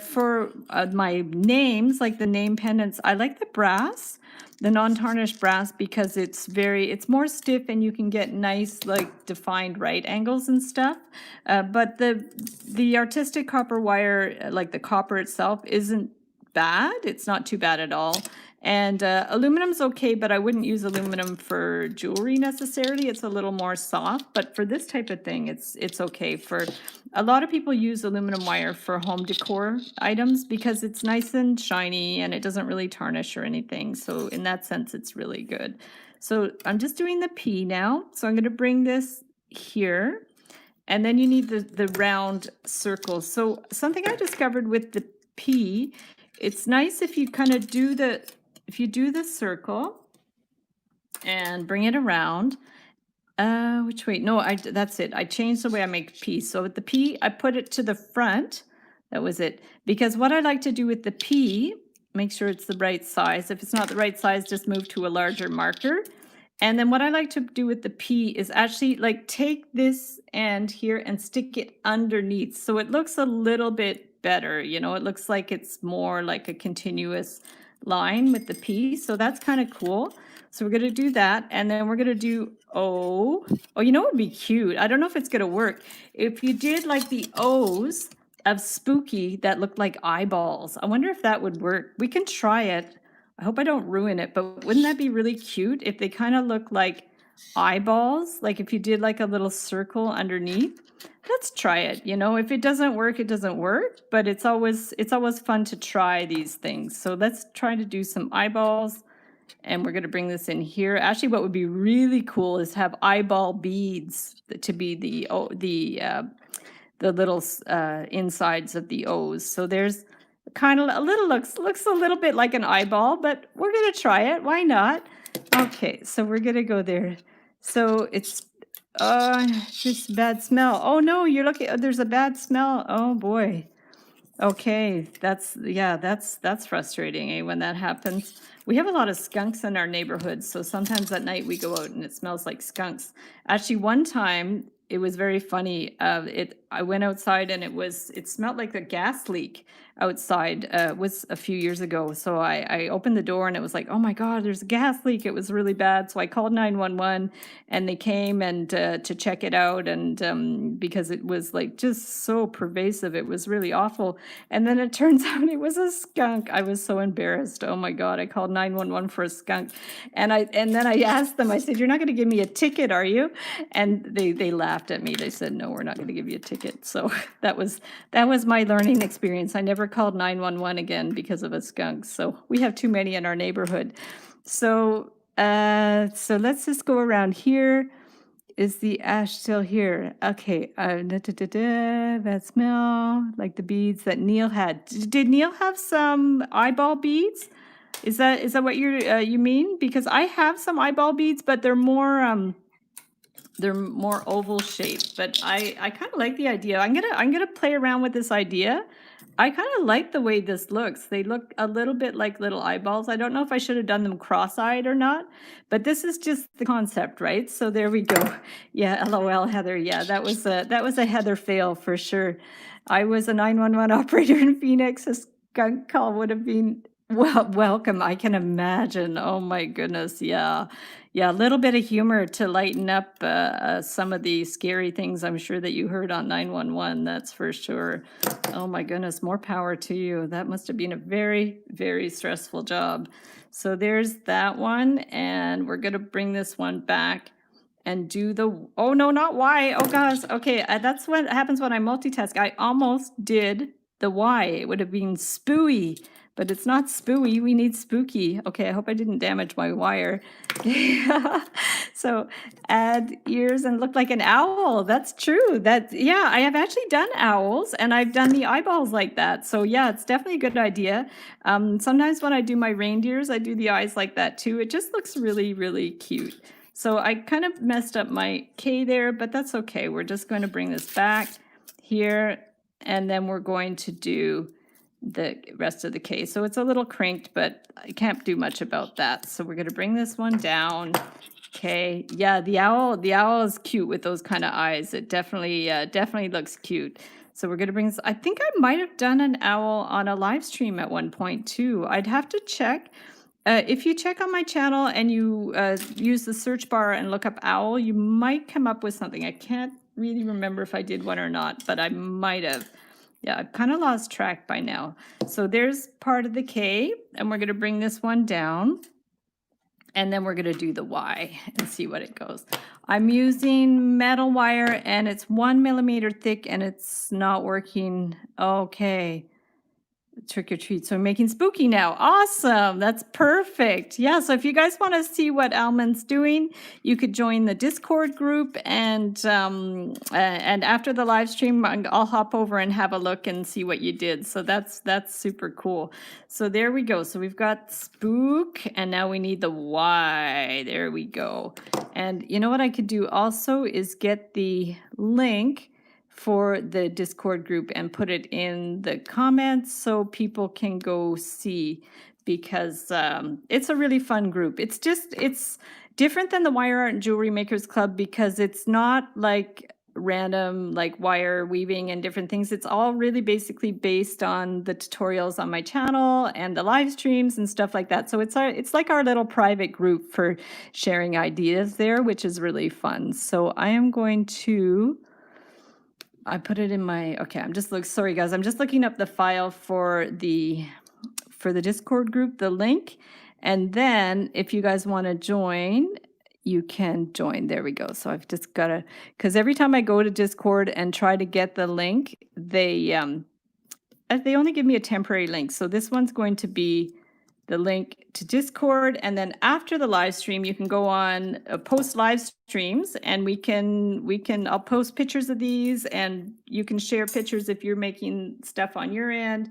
for my names, like the name pendants, I like the brass, the non-tarnished brass, because it's more stiff and you can get nice like defined right angles and stuff. But the artistic copper wire, like the copper itself, isn't bad. It's not too bad at all. And aluminum's okay, but I wouldn't use aluminum for jewelry necessarily. It's a little more soft, but for this type of thing, it's okay. For a lot of people use aluminum wire for home decor items because it's nice and shiny and it doesn't really tarnish or anything. So in that sense, it's really good. So I'm just doing the P now. So I'm going to bring this here. And then you need the round circle. So something I discovered with the P, it's nice if you kind of do the circle and bring it around. Which way? No, that's it. I changed the way I make P. So with the P, I put it to the front. That was it. Because what I like to do with the P, make sure it's the right size. If it's not the right size, just move to a larger marker. And then what I like to do with the P is actually like take this end here and stick it underneath. So it looks a little bit better. You know, it looks like it's more like a continuous line with the P. So that's kind of cool. So we're going to do that. And then we're going to do O. Oh, you know what would be cute? I don't know if it's going to work. If you did like the O's of spooky that looked like eyeballs. I wonder if that would work. We can try it. I hope I don't ruin it, but wouldn't that be really cute if they kind of look like eyeballs? Like if you did like a little circle underneath. Let's try it. You know, if it doesn't work, it doesn't work, but it's always fun to try these things. So let's try to do some eyeballs, and we're going to bring this in here. Actually, what would be really cool is have eyeball beads to be the little insides of the O's. So there's kind of a little looks a little bit like an eyeball, but we're going to try it. Why not? Okay, so we're going to go there. So it's just bad smell. Oh no, you're looking, there's a bad smell. Oh boy. Okay, that's frustrating, eh, when that happens. We have a lot of skunks in our neighborhood, so sometimes at night we go out and it smells like skunks. Actually, one time it was very funny. I went outside and it smelled like a gas leak outside. Was a few years ago. So I opened the door and it was like, oh my God, there's a gas leak. It was really bad. So I called 911 and they came and to check it out. And because it was like just so pervasive, it was really awful. And then it turns out it was a skunk. I was so embarrassed. Oh my God, I called 911 for a skunk. And then I asked them, I said, you're not going to give me a ticket, are you? And they laughed at me. They said, no, we're not going to give you a ticket. So that was my learning experience. I never called 911 again because of a skunk. So we have too many in our neighborhood. So let's just go around here. Is the ash still here? Okay. That smell like the beads that Neil had. Did Neil have some eyeball beads? Is that what you mean? Because I have some eyeball beads, but they're more oval shaped. But I kind of like the idea. I'm gonna play around with this idea. I kind of like the way this looks. They look a little bit like little eyeballs. I don't know if I should have done them cross-eyed or not, but this is just the concept, right? So there we go. Yeah, LOL, Heather. Yeah, that was a Heather fail for sure. I was a 911 operator in Phoenix. A skunk call would have been welcome. I can imagine. Oh my goodness. Yeah. Yeah, a little bit of humor to lighten up some of the scary things I'm sure that you heard on 911, that's for sure. Oh my goodness, more power to you. That must have been a very, very stressful job. So there's that one, and we're going to bring this one back and do the, oh no, not Y. Oh gosh, okay, that's what happens when I multitask. I almost did the Y. It would have been spooey, but it's not spooky. We need spooky. Okay, I hope I didn't damage my wire. So add ears and look like an owl. That's true. Yeah, I have actually done owls, and I've done the eyeballs like that. So yeah, it's definitely a good idea. Sometimes when I do my reindeers, I do the eyes like that too. It just looks really, really cute. So I kind of messed up my K there, but that's okay. We're just going to bring this back here, and then we're going to do the rest of the K. So it's a little crinked, but I can't do much about that. So we're going to bring this one down. Okay, yeah, the owl is cute with those kind of eyes. It definitely looks cute. So we're going to bring this. I think I might have done an owl on a live stream at one point too. I'd have to check. If you check on my channel and you use the search bar and look up owl, you might come up with something. I can't really remember if I did one or not, but I might have. Yeah, I've kind of lost track by now. So there's part of the K, and we're going to bring this one down. And then we're going to do the Y and see what it goes. I'm using metal wire, and it's 1 millimeter thick, and it's not working. Okay. Trick or treat. So I'm making spooky now. Awesome. That's perfect. Yeah. So if you guys want to see what Almond's doing, you could join the Discord group, and after the live stream, I'll hop over and have a look and see what you did. So that's super cool. So there we go. So we've got spook, and now we need the Y. There we go. And you know what I could do also is get the link for the Discord group and put it in the comments so people can go see, because it's a really fun group. It's different than the Wire Art and Jewelry Makers Club, because it's not like random like wire weaving and different things. It's all really basically based on the tutorials on my channel and the live streams and stuff like that. So it's like our little private group for sharing ideas there, which is really fun. So I am going to I put it in my, okay, sorry guys, I'm just looking up the file for the Discord group, the link. And then if you guys want to join, you can join. There we go. So I've just got to, because every time I go to Discord and try to get the link, they only give me a temporary link. So this one's going to be the link to Discord, and then after the live stream, you can go on post live streams, and I'll post pictures of these, and you can share pictures if you're making stuff on your end,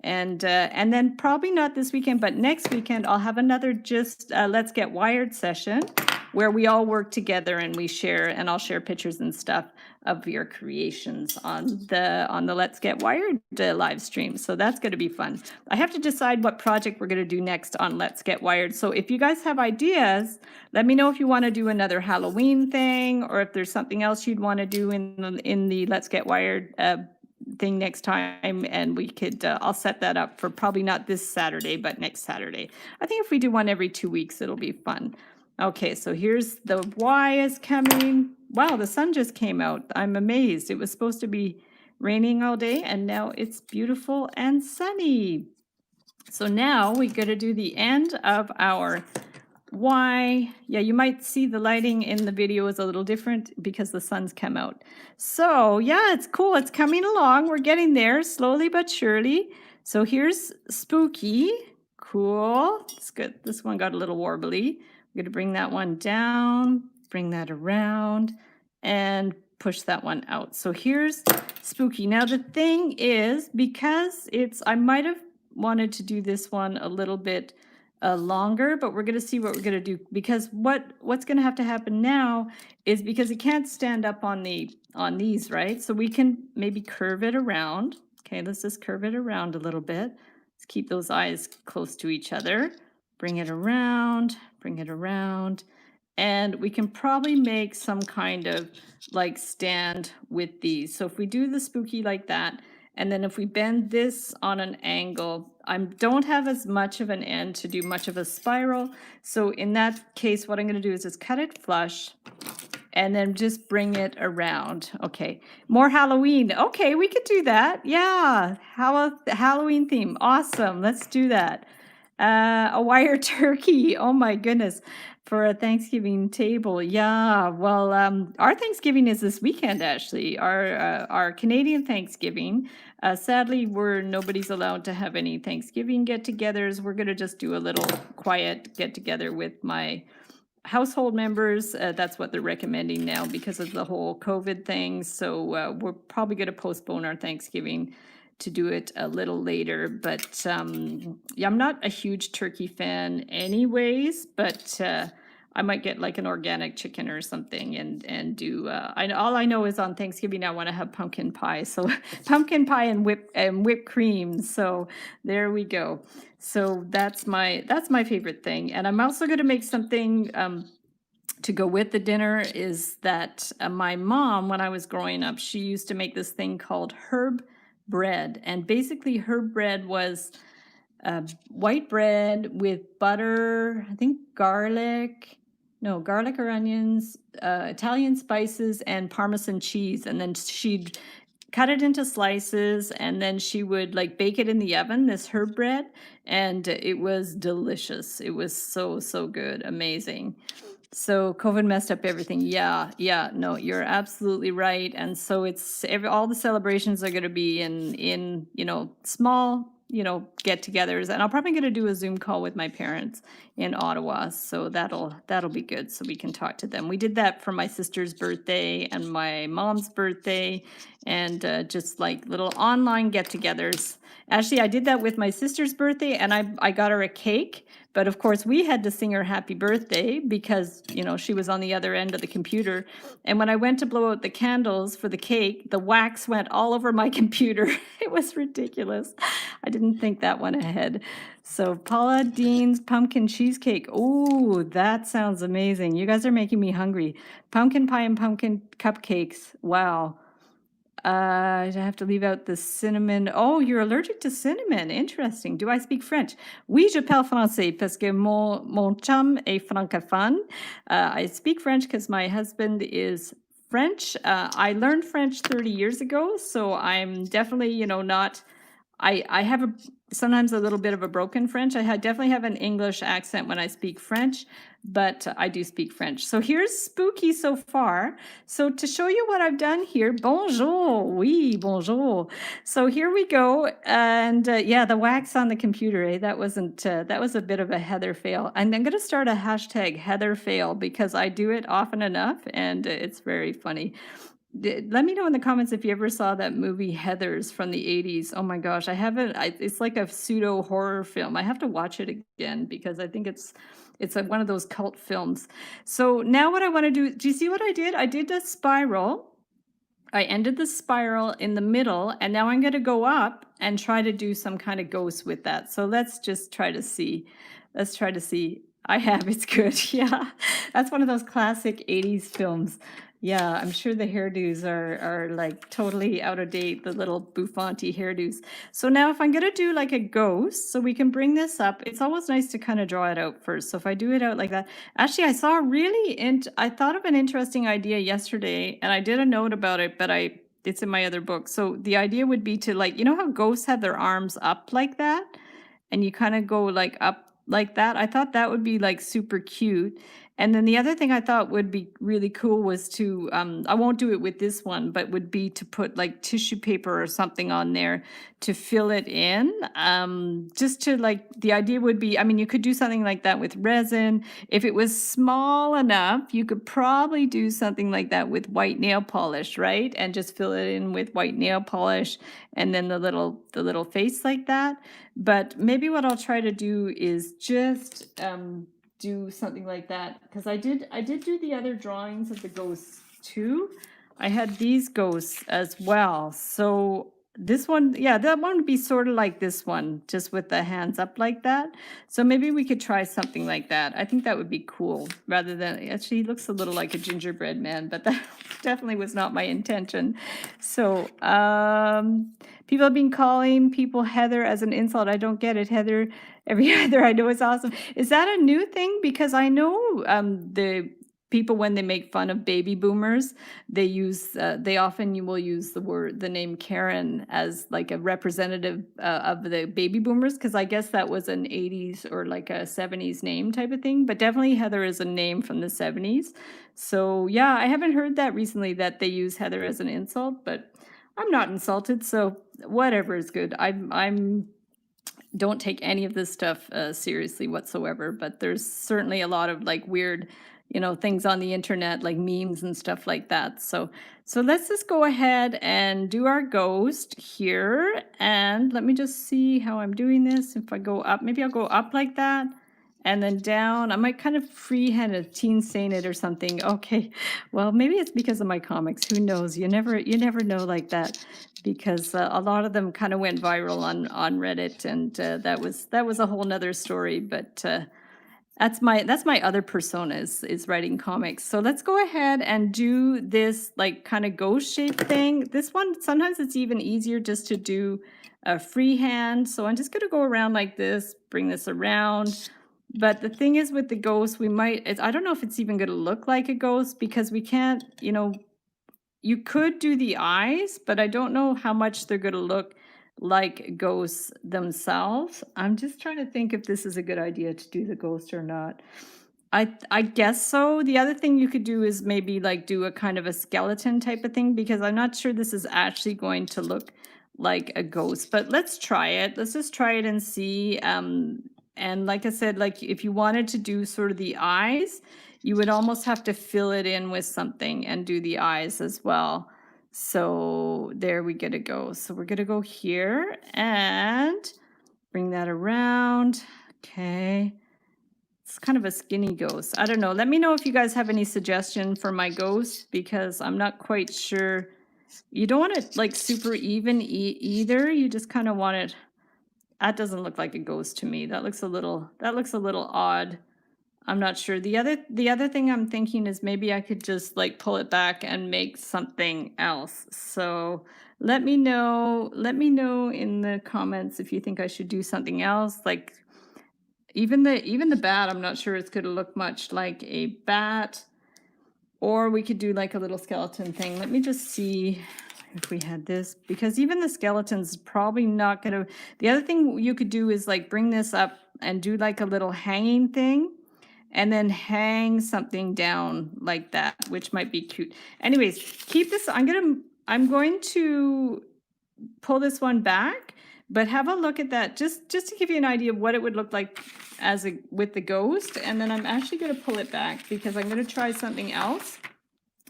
and then probably not this weekend, but next weekend I'll have another Let's Get Wired session where we all work together and we share, and I'll share pictures and stuff of your creations on the Let's Get Wired live stream. So that's going to be fun. I have to decide what project we're going to do next on Let's Get Wired. So if you guys have ideas, let me know if you want to do another Halloween thing, or if there's something else you'd want to do in the Let's Get Wired thing next time, and we could I'll set that up for probably not this Saturday, but next Saturday. I think if we do one every 2 weeks, it'll be fun. Okay, so here's the Y is coming. Wow, the sun just came out. I'm amazed. It was supposed to be raining all day, and now it's beautiful and sunny. So now we got to do the end of our Y. Yeah, you might see the lighting in the video is a little different because the sun's come out. So yeah, it's cool. It's coming along. We're getting there slowly but surely. So here's spooky. Cool. It's good. This one got a little warbly. We're going to bring that one down, bring that around, and push that one out. So here's spooky. Now the thing is, because I might have wanted to do this one a little bit longer, but we're going to see what we're going to do, because what's going to have to happen now is, because it can't stand up on these, right? So we can maybe curve it around. Okay, let's just curve it around a little bit. Let's keep those eyes close to each other. Bring it around, and we can probably make some kind of like stand with these. So if we do the spooky like that, and then if we bend this on an angle, I don't have as much of an end to do much of a spiral. So in that case, what I'm going to do is just cut it flush and then just bring it around. Okay, more Halloween. Okay, we could do that. Yeah, Halloween theme. Awesome. Let's do that. A wire turkey. Oh my goodness. For a Thanksgiving table. Yeah. Well, our Thanksgiving is this weekend, actually. Our Canadian Thanksgiving. Sadly, nobody's allowed to have any Thanksgiving get-togethers. We're gonna just do a little quiet get-together with my household members. That's what they're recommending now because of the whole COVID thing. So we're probably going to postpone our Thanksgiving to do it a little later. But yeah, I'm not a huge turkey fan anyways, but I might get like an organic chicken or something and do. All I know is on Thanksgiving I want to have pumpkin pie. So pumpkin pie and whipped cream. So there we go. So that's my favorite thing. And I'm also going to make something to go with the dinner. Is that my mom, when I was growing up, she used to make this thing called herb bread. And basically herb bread was white bread with butter, I think garlic or onions, Italian spices, and Parmesan cheese. And then she'd cut it into slices, and then she would like bake it in the oven, this herb bread, and it was delicious. It was so, so good. Amazing. So COVID messed up everything. Yeah, no, you're absolutely right. And so it's all the celebrations are going to be in small get-togethers, and I'm probably going to do a Zoom call with my parents in Ottawa. So that'll be good. So we can talk to them. We did that for my sister's birthday and my mom's birthday, and just like little online get-togethers. Actually, I did that with my sister's birthday, and I got her a cake. But of course, we had to sing her happy birthday because, she was on the other end of the computer. And when I went to blow out the candles for the cake, the wax went all over my computer. It was ridiculous. I didn't think that one ahead. So Paula Dean's pumpkin cheesecake. Oh, that sounds amazing. You guys are making me hungry. Pumpkin pie and pumpkin cupcakes. Wow. I have to leave out the cinnamon. Oh, you're allergic to cinnamon. Interesting. Do I speak French? Oui, je parle français parce que mon chum est francophone. I speak French because my husband is French. I learned French 30 years ago, so I'm definitely, not. I have sometimes a little bit of a broken French. Definitely have an English accent when I speak French, but I do speak French. So here's spooky so far. So to show you what I've done here, bonjour, oui, bonjour. So here we go, and yeah, the wax on the computer, that was a bit of a Heather fail. And I'm going to start a hashtag Heather fail because I do it often enough, and it's very funny. Let me know in the comments if you ever saw that movie Heathers from the 80s. Oh my gosh, I haven't. It's like a pseudo horror film. I have to watch it again because I think it's one of those cult films. So now what I want to do you see what I did? I did a spiral. I ended the spiral in the middle, and now I'm going to go up and try to do some kind of ghost with that. So let's just try to see. Let's try to see. It's good. Yeah, that's one of those classic 80s films. Yeah, I'm sure the hairdos are like totally out of date, the little bouffanty hairdos. So now if I'm going to do like a ghost, so we can bring this up, it's always nice to kind of draw it out first. So if I do it out like that, actually I saw I thought of an interesting idea yesterday, and I did a note about it, but it's in my other book. So the idea would be to like, how ghosts have their arms up like that, and you kind of go like up like that. I thought that would be like super cute. And then the other thing I thought would be really cool was to, I won't do it with this one, but would be to put like tissue paper or something on there to fill it in. Just to like, the idea would be, you could do something like that with resin. If it was small enough, you could probably do something like that with white nail polish, right? And just fill it in with white nail polish and then the little face like that. But maybe what I'll try to do is just do something like that, because I did do the other drawings of the ghosts too. I had these ghosts as well. So this one, yeah, that one would be sort of like this one, just with the hands up like that. So maybe we could try something like that. I think that would be cool, rather than, actually he looks a little like a gingerbread man, but that definitely was not my intention. So people have been calling people Heather as an insult. I don't get it, Heather. Every Heather I know is awesome. Is that a new thing? Because I know people, when they make fun of baby boomers, they often will use the name Karen as like a representative of the baby boomers, because I guess that was an 80s or like a 70s name type of thing, but definitely Heather is a name from the 70s. So yeah, I haven't heard that recently, that they use Heather as an insult, but I'm not insulted, so whatever is good. I'm don't take any of this stuff seriously whatsoever, but there's certainly a lot of like weird, things on the internet, like memes and stuff like that. So let's just go ahead and do our ghost here. And let me just see how I'm doing this. If I go up, maybe I'll go up like that and then down. I might kind of freehand a teen stain it or something. Okay, well, maybe it's because of my comics. Who knows? You never know like that, because a lot of them kind of went viral on Reddit, and that was a whole nother story. But that's my other persona, is writing comics. So let's go ahead and do this like kind of ghost shape thing. This one, sometimes it's even easier just to do a freehand. So I'm just going to go around like this, bring this around. But the thing is with the ghost, I don't know if it's even going to look like a ghost, because we can't, you could do the eyes, but I don't know how much they're going to look like ghosts themselves. I'm just trying to think if this is a good idea to do the ghost or not. I guess so. The other thing you could do is maybe like do a kind of a skeleton type of thing, because I'm not sure this is actually going to look like a ghost. But let's try it. Let's just try it and see. And like I said, like if you wanted to do sort of the eyes, you would almost have to fill it in with something and do the eyes as well. So there we get to go. So we're going to go here and bring that around. Okay. It's kind of a skinny ghost. I don't know. Let me know if you guys have any suggestion for my ghost, because I'm not quite sure. You don't want it like super even either. You just kind of want it. That doesn't look like a ghost to me. That looks a little odd. I'm not sure. The other thing I'm thinking is maybe I could just like pull it back and make something else. So let me know in the comments if you think I should do something else. Like even the bat, I'm not sure it's going to look much like a bat. Or we could do like a little skeleton thing. Let me just see if we had this, because even the skeleton's probably not going to. The other thing you could do is like bring this up and do like a little hanging thing, and then hang something down like that, which might be cute. Anyways, keep this. I'm going to pull this one back, but have a look at that just to give you an idea of what it would look like with the ghost. And then I'm actually going to pull it back because I'm going to try something else.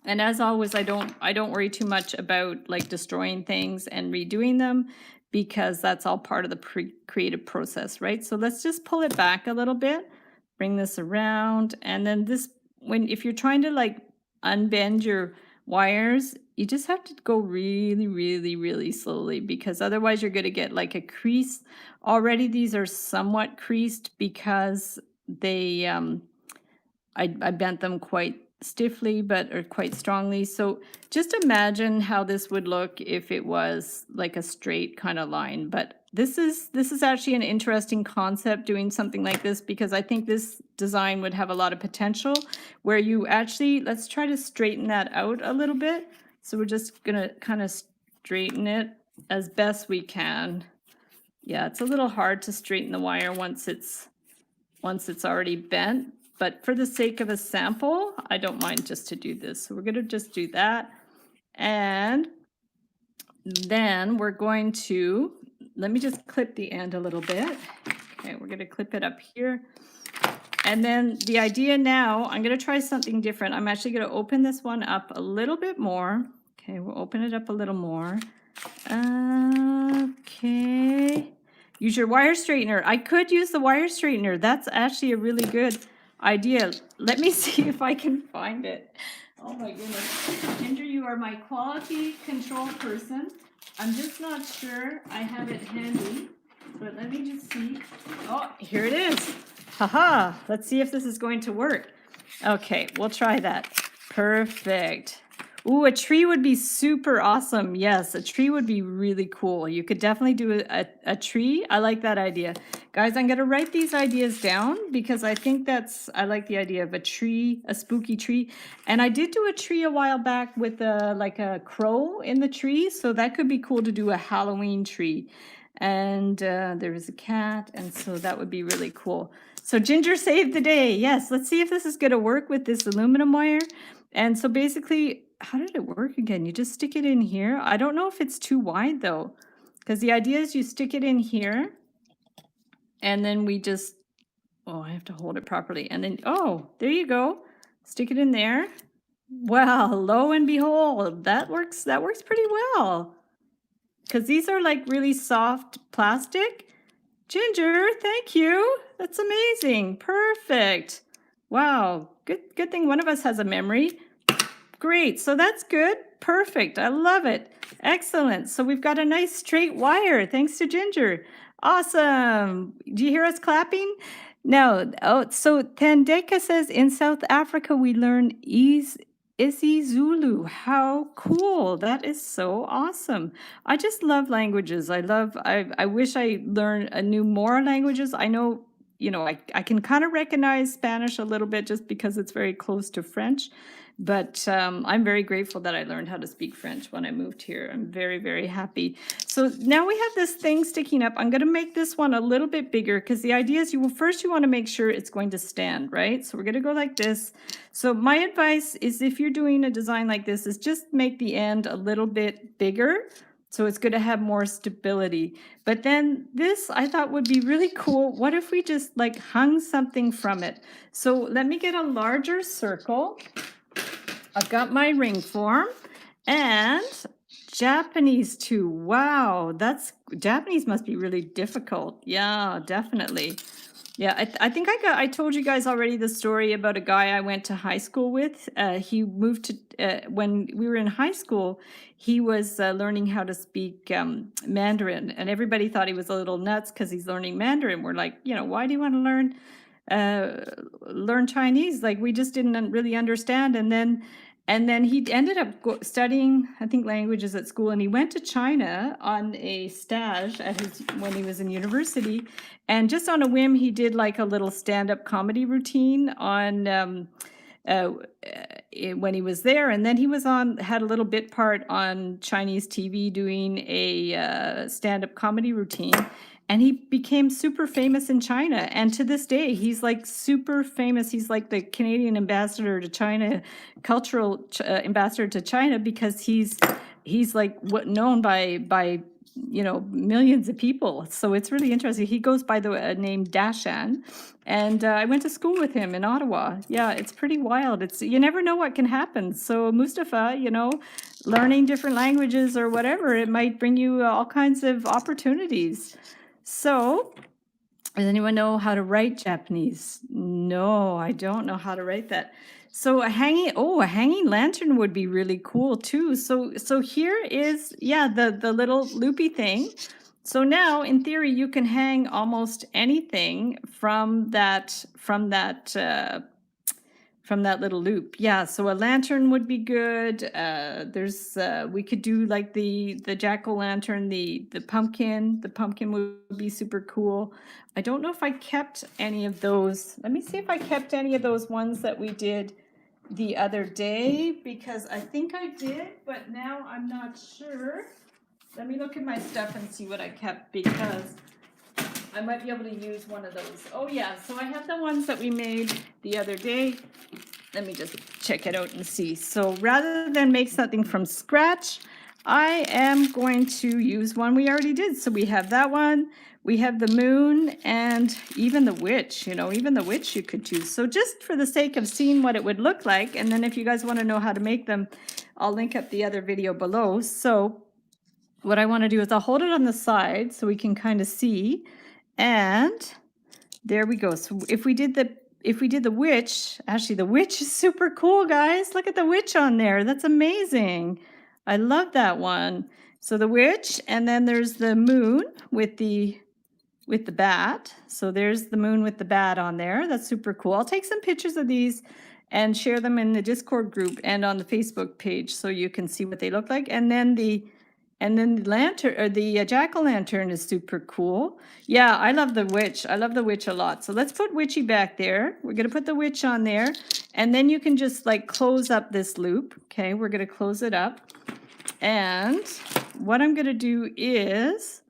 And as always, I don't worry too much about like destroying things and redoing them, because that's all part of the creative process, right? So let's just pull it back a little bit, bring this around, and then if you're trying to like unbend your wires, you just have to go really, really, really slowly, because otherwise you're going to get like a crease. Already these are somewhat creased because they I bent them quite stiffly, or quite strongly. So just imagine how this would look if it was like a straight kind of line. But this is actually an interesting concept, doing something like this, because I think this design would have a lot of potential where you actually, let's try to straighten that out a little bit. So we're just gonna kind of straighten it as best we can. Yeah, it's a little hard to straighten the wire once it's already bent. But for the sake of a sample, I don't mind just to do this. So we're going to just do that. And then we're going to, let me just clip the end a little bit. Okay, we're going to clip it up here. And then the idea now, I'm going to try something different. I'm actually going to open this one up a little bit more. Okay, we'll open it up a little more. Okay. Use your wire straightener. I could use the wire straightener. That's actually a really good idea. Let me see if I can find it. Oh my goodness. Ginger, you are my quality control person. I'm just not sure I have it handy, but let me just see. Oh, here it is. Haha. Let's see if this is going to work. Okay, we'll try that. Perfect. Ooh, a tree would be super awesome. Yes, a tree would be really cool. You could definitely do a tree. I like that idea. Guys, I'm going to write these ideas down because I think I like the idea of a tree, a spooky tree. And I did do a tree a while back with like a crow in the tree. So that could be cool to do a Halloween tree. And there was a cat. And so that would be really cool. So Ginger saved the day. Yes, let's see if this is going to work with this aluminum wire. And so basically, how did it work again? You just stick it in here. I don't know if it's too wide though, because the idea is you stick it in here and then we just, oh, I have to hold it properly. And then, oh, there you go. Stick it in there. Well, lo and behold, that works pretty well. Because these are like really soft plastic. Ginger, thank you. That's amazing. Perfect. Wow. Good thing one of us has a memory. Great. So that's good. Perfect. I love it. Excellent. So we've got a nice straight wire thanks to Ginger. Awesome. Do you hear us clapping? No. Oh, so Thandeka says in South Africa we learn isiZulu. How cool. That is so awesome. I just love languages. I wish I knew more languages. I know, I can kind of recognize Spanish a little bit just because it's very close to French. But I'm very grateful that I learned how to speak French when I moved here. I'm very, very happy. So now we have this thing sticking up. I'm going to make this one a little bit bigger because the idea is first you want to make sure it's going to stand, right? So we're going to go like this. So my advice is if you're doing a design like this is just make the end a little bit bigger. So it's going to have more stability. But then this I thought would be really cool. What if we just like hung something from it? So let me get a larger circle. I've got my ring form and Japanese too. Wow, Japanese must be really difficult. Yeah, definitely. Yeah, I think I told you guys already the story about a guy I went to high school with. He moved to, when we were in high school, he was learning how to speak Mandarin, and everybody thought he was a little nuts because he's learning Mandarin. We're like, why do you want to learn Chinese? Like we just didn't really understand. And then he ended up studying, I think, languages at school, and he went to China on a stage when he was in university. And just on a whim, he did like a little stand-up comedy routine on when he was there. And then he had a little bit part on Chinese TV doing a stand-up comedy routine. And he became super famous in China. And to this day, he's like super famous. He's like the Canadian ambassador to China, cultural ambassador to China, because he's like known by millions of people. So it's really interesting. He goes by the name Dashan. And I went to school with him in Ottawa. Yeah, it's pretty wild. You never know what can happen. So Mustafa, learning different languages or whatever, it might bring you all kinds of opportunities. So, does anyone know how to write Japanese? No, I don't know how to write that. So a hanging lantern would be really cool too. So here is, the little loopy thing. So now, in theory, you can hang almost anything from that little loop. Yeah, so a lantern would be good. We could do like the jack-o'-lantern, the pumpkin. The pumpkin would be super cool. I don't know if I kept any of those. Let me see if I kept any of those ones that we did the other day, because I think I did, but now I'm not sure. Let me look at my stuff and see what I kept, because I might be able to use one of those. Oh yeah, so I have the ones that we made the other day. Let me just check it out and see. So rather than make something from scratch, I am going to use one we already did. So we have that one, we have the moon, and even the witch, even the witch you could choose. So just for the sake of seeing what it would look like, and then if you guys want to know how to make them, I'll link up the other video below. So what I want to do is I'll hold it on the side so we can kind of see. And there we go. So if we did the witch, actually the witch is super cool, guys. Look at the witch on there. That's amazing. I love that one. So the witch, and then there's the moon with the bat. So there's the moon with the bat on there. That's super cool. I'll take some pictures of these and share them in the Discord group and on the Facebook page so you can see what they look like. And then the lantern, or the jack-o'-lantern, is super cool. Yeah, I love the witch. I love the witch a lot. So let's put witchy back there. We're going to put the witch on there. And then you can just like close up this loop. Okay, we're going to close it up. And what I'm going to do is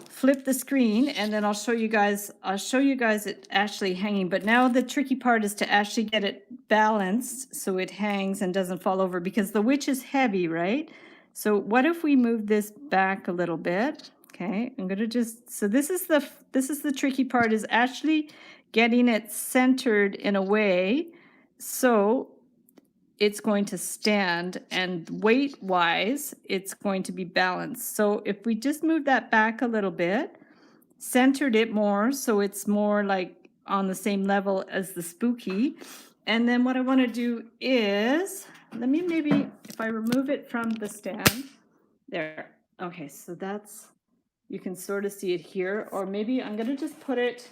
flip the screen, and then I'll show you guys it actually hanging. But now the tricky part is to actually get it balanced so it hangs and doesn't fall over, because the witch is heavy, right? So what if we move this back a little bit? Okay, I'm gonna just, so this is the tricky part, is actually getting it centered in a way so it's going to stand, and weight wise it's going to be balanced. So if we just move that back a little bit, centered it more so it's more like on the same level as the spooky. And then what I want to do is, let me, maybe if I remove it from the stand there. Okay, so that's, you can sort of see it here, or maybe I'm going to just put it,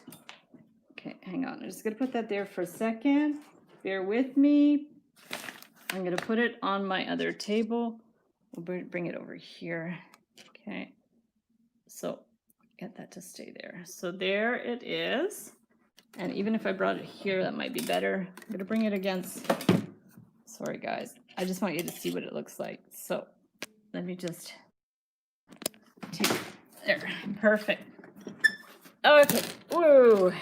okay, hang on, I'm just going to put that there for a second, bear with me. I'm going to put it on my other table. We'll bring it over here. Okay, so get that to stay there. So there it is. And even if I brought it here, that might be better. I'm going to bring it against, sorry guys, I just want you to see what it looks like. So let me just take, there, perfect. Okay, whoa,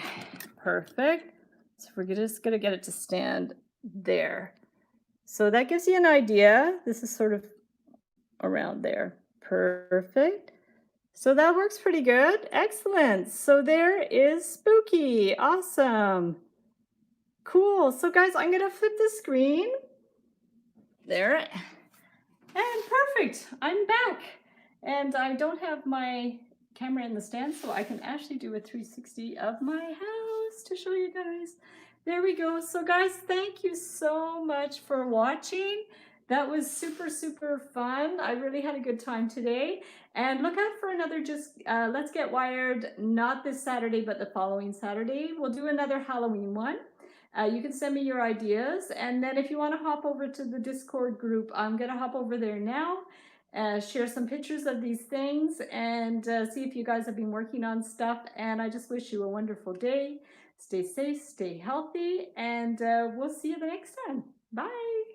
perfect. So we're just going to get it to stand there. So that gives you an idea. This is sort of around there. Perfect. So that works pretty good. Excellent. So there is spooky. Awesome. Cool. So guys, I'm going to flip the screen. There. And perfect. I'm back. And I don't have my camera in the stand, so I can actually do a 360 of my house to show you guys. There we go. So guys, thank you so much for watching. That was super, super fun. I really had a good time today. And look out for another Let's Get Wired, not this Saturday, but the following Saturday. We'll do another Halloween one. You can send me your ideas. And then if you want to hop over to the Discord group, I'm going to hop over there now, share some pictures of these things, and see if you guys have been working on stuff. And I just wish you a wonderful day. Stay safe, stay healthy, and we'll see you the next time. Bye.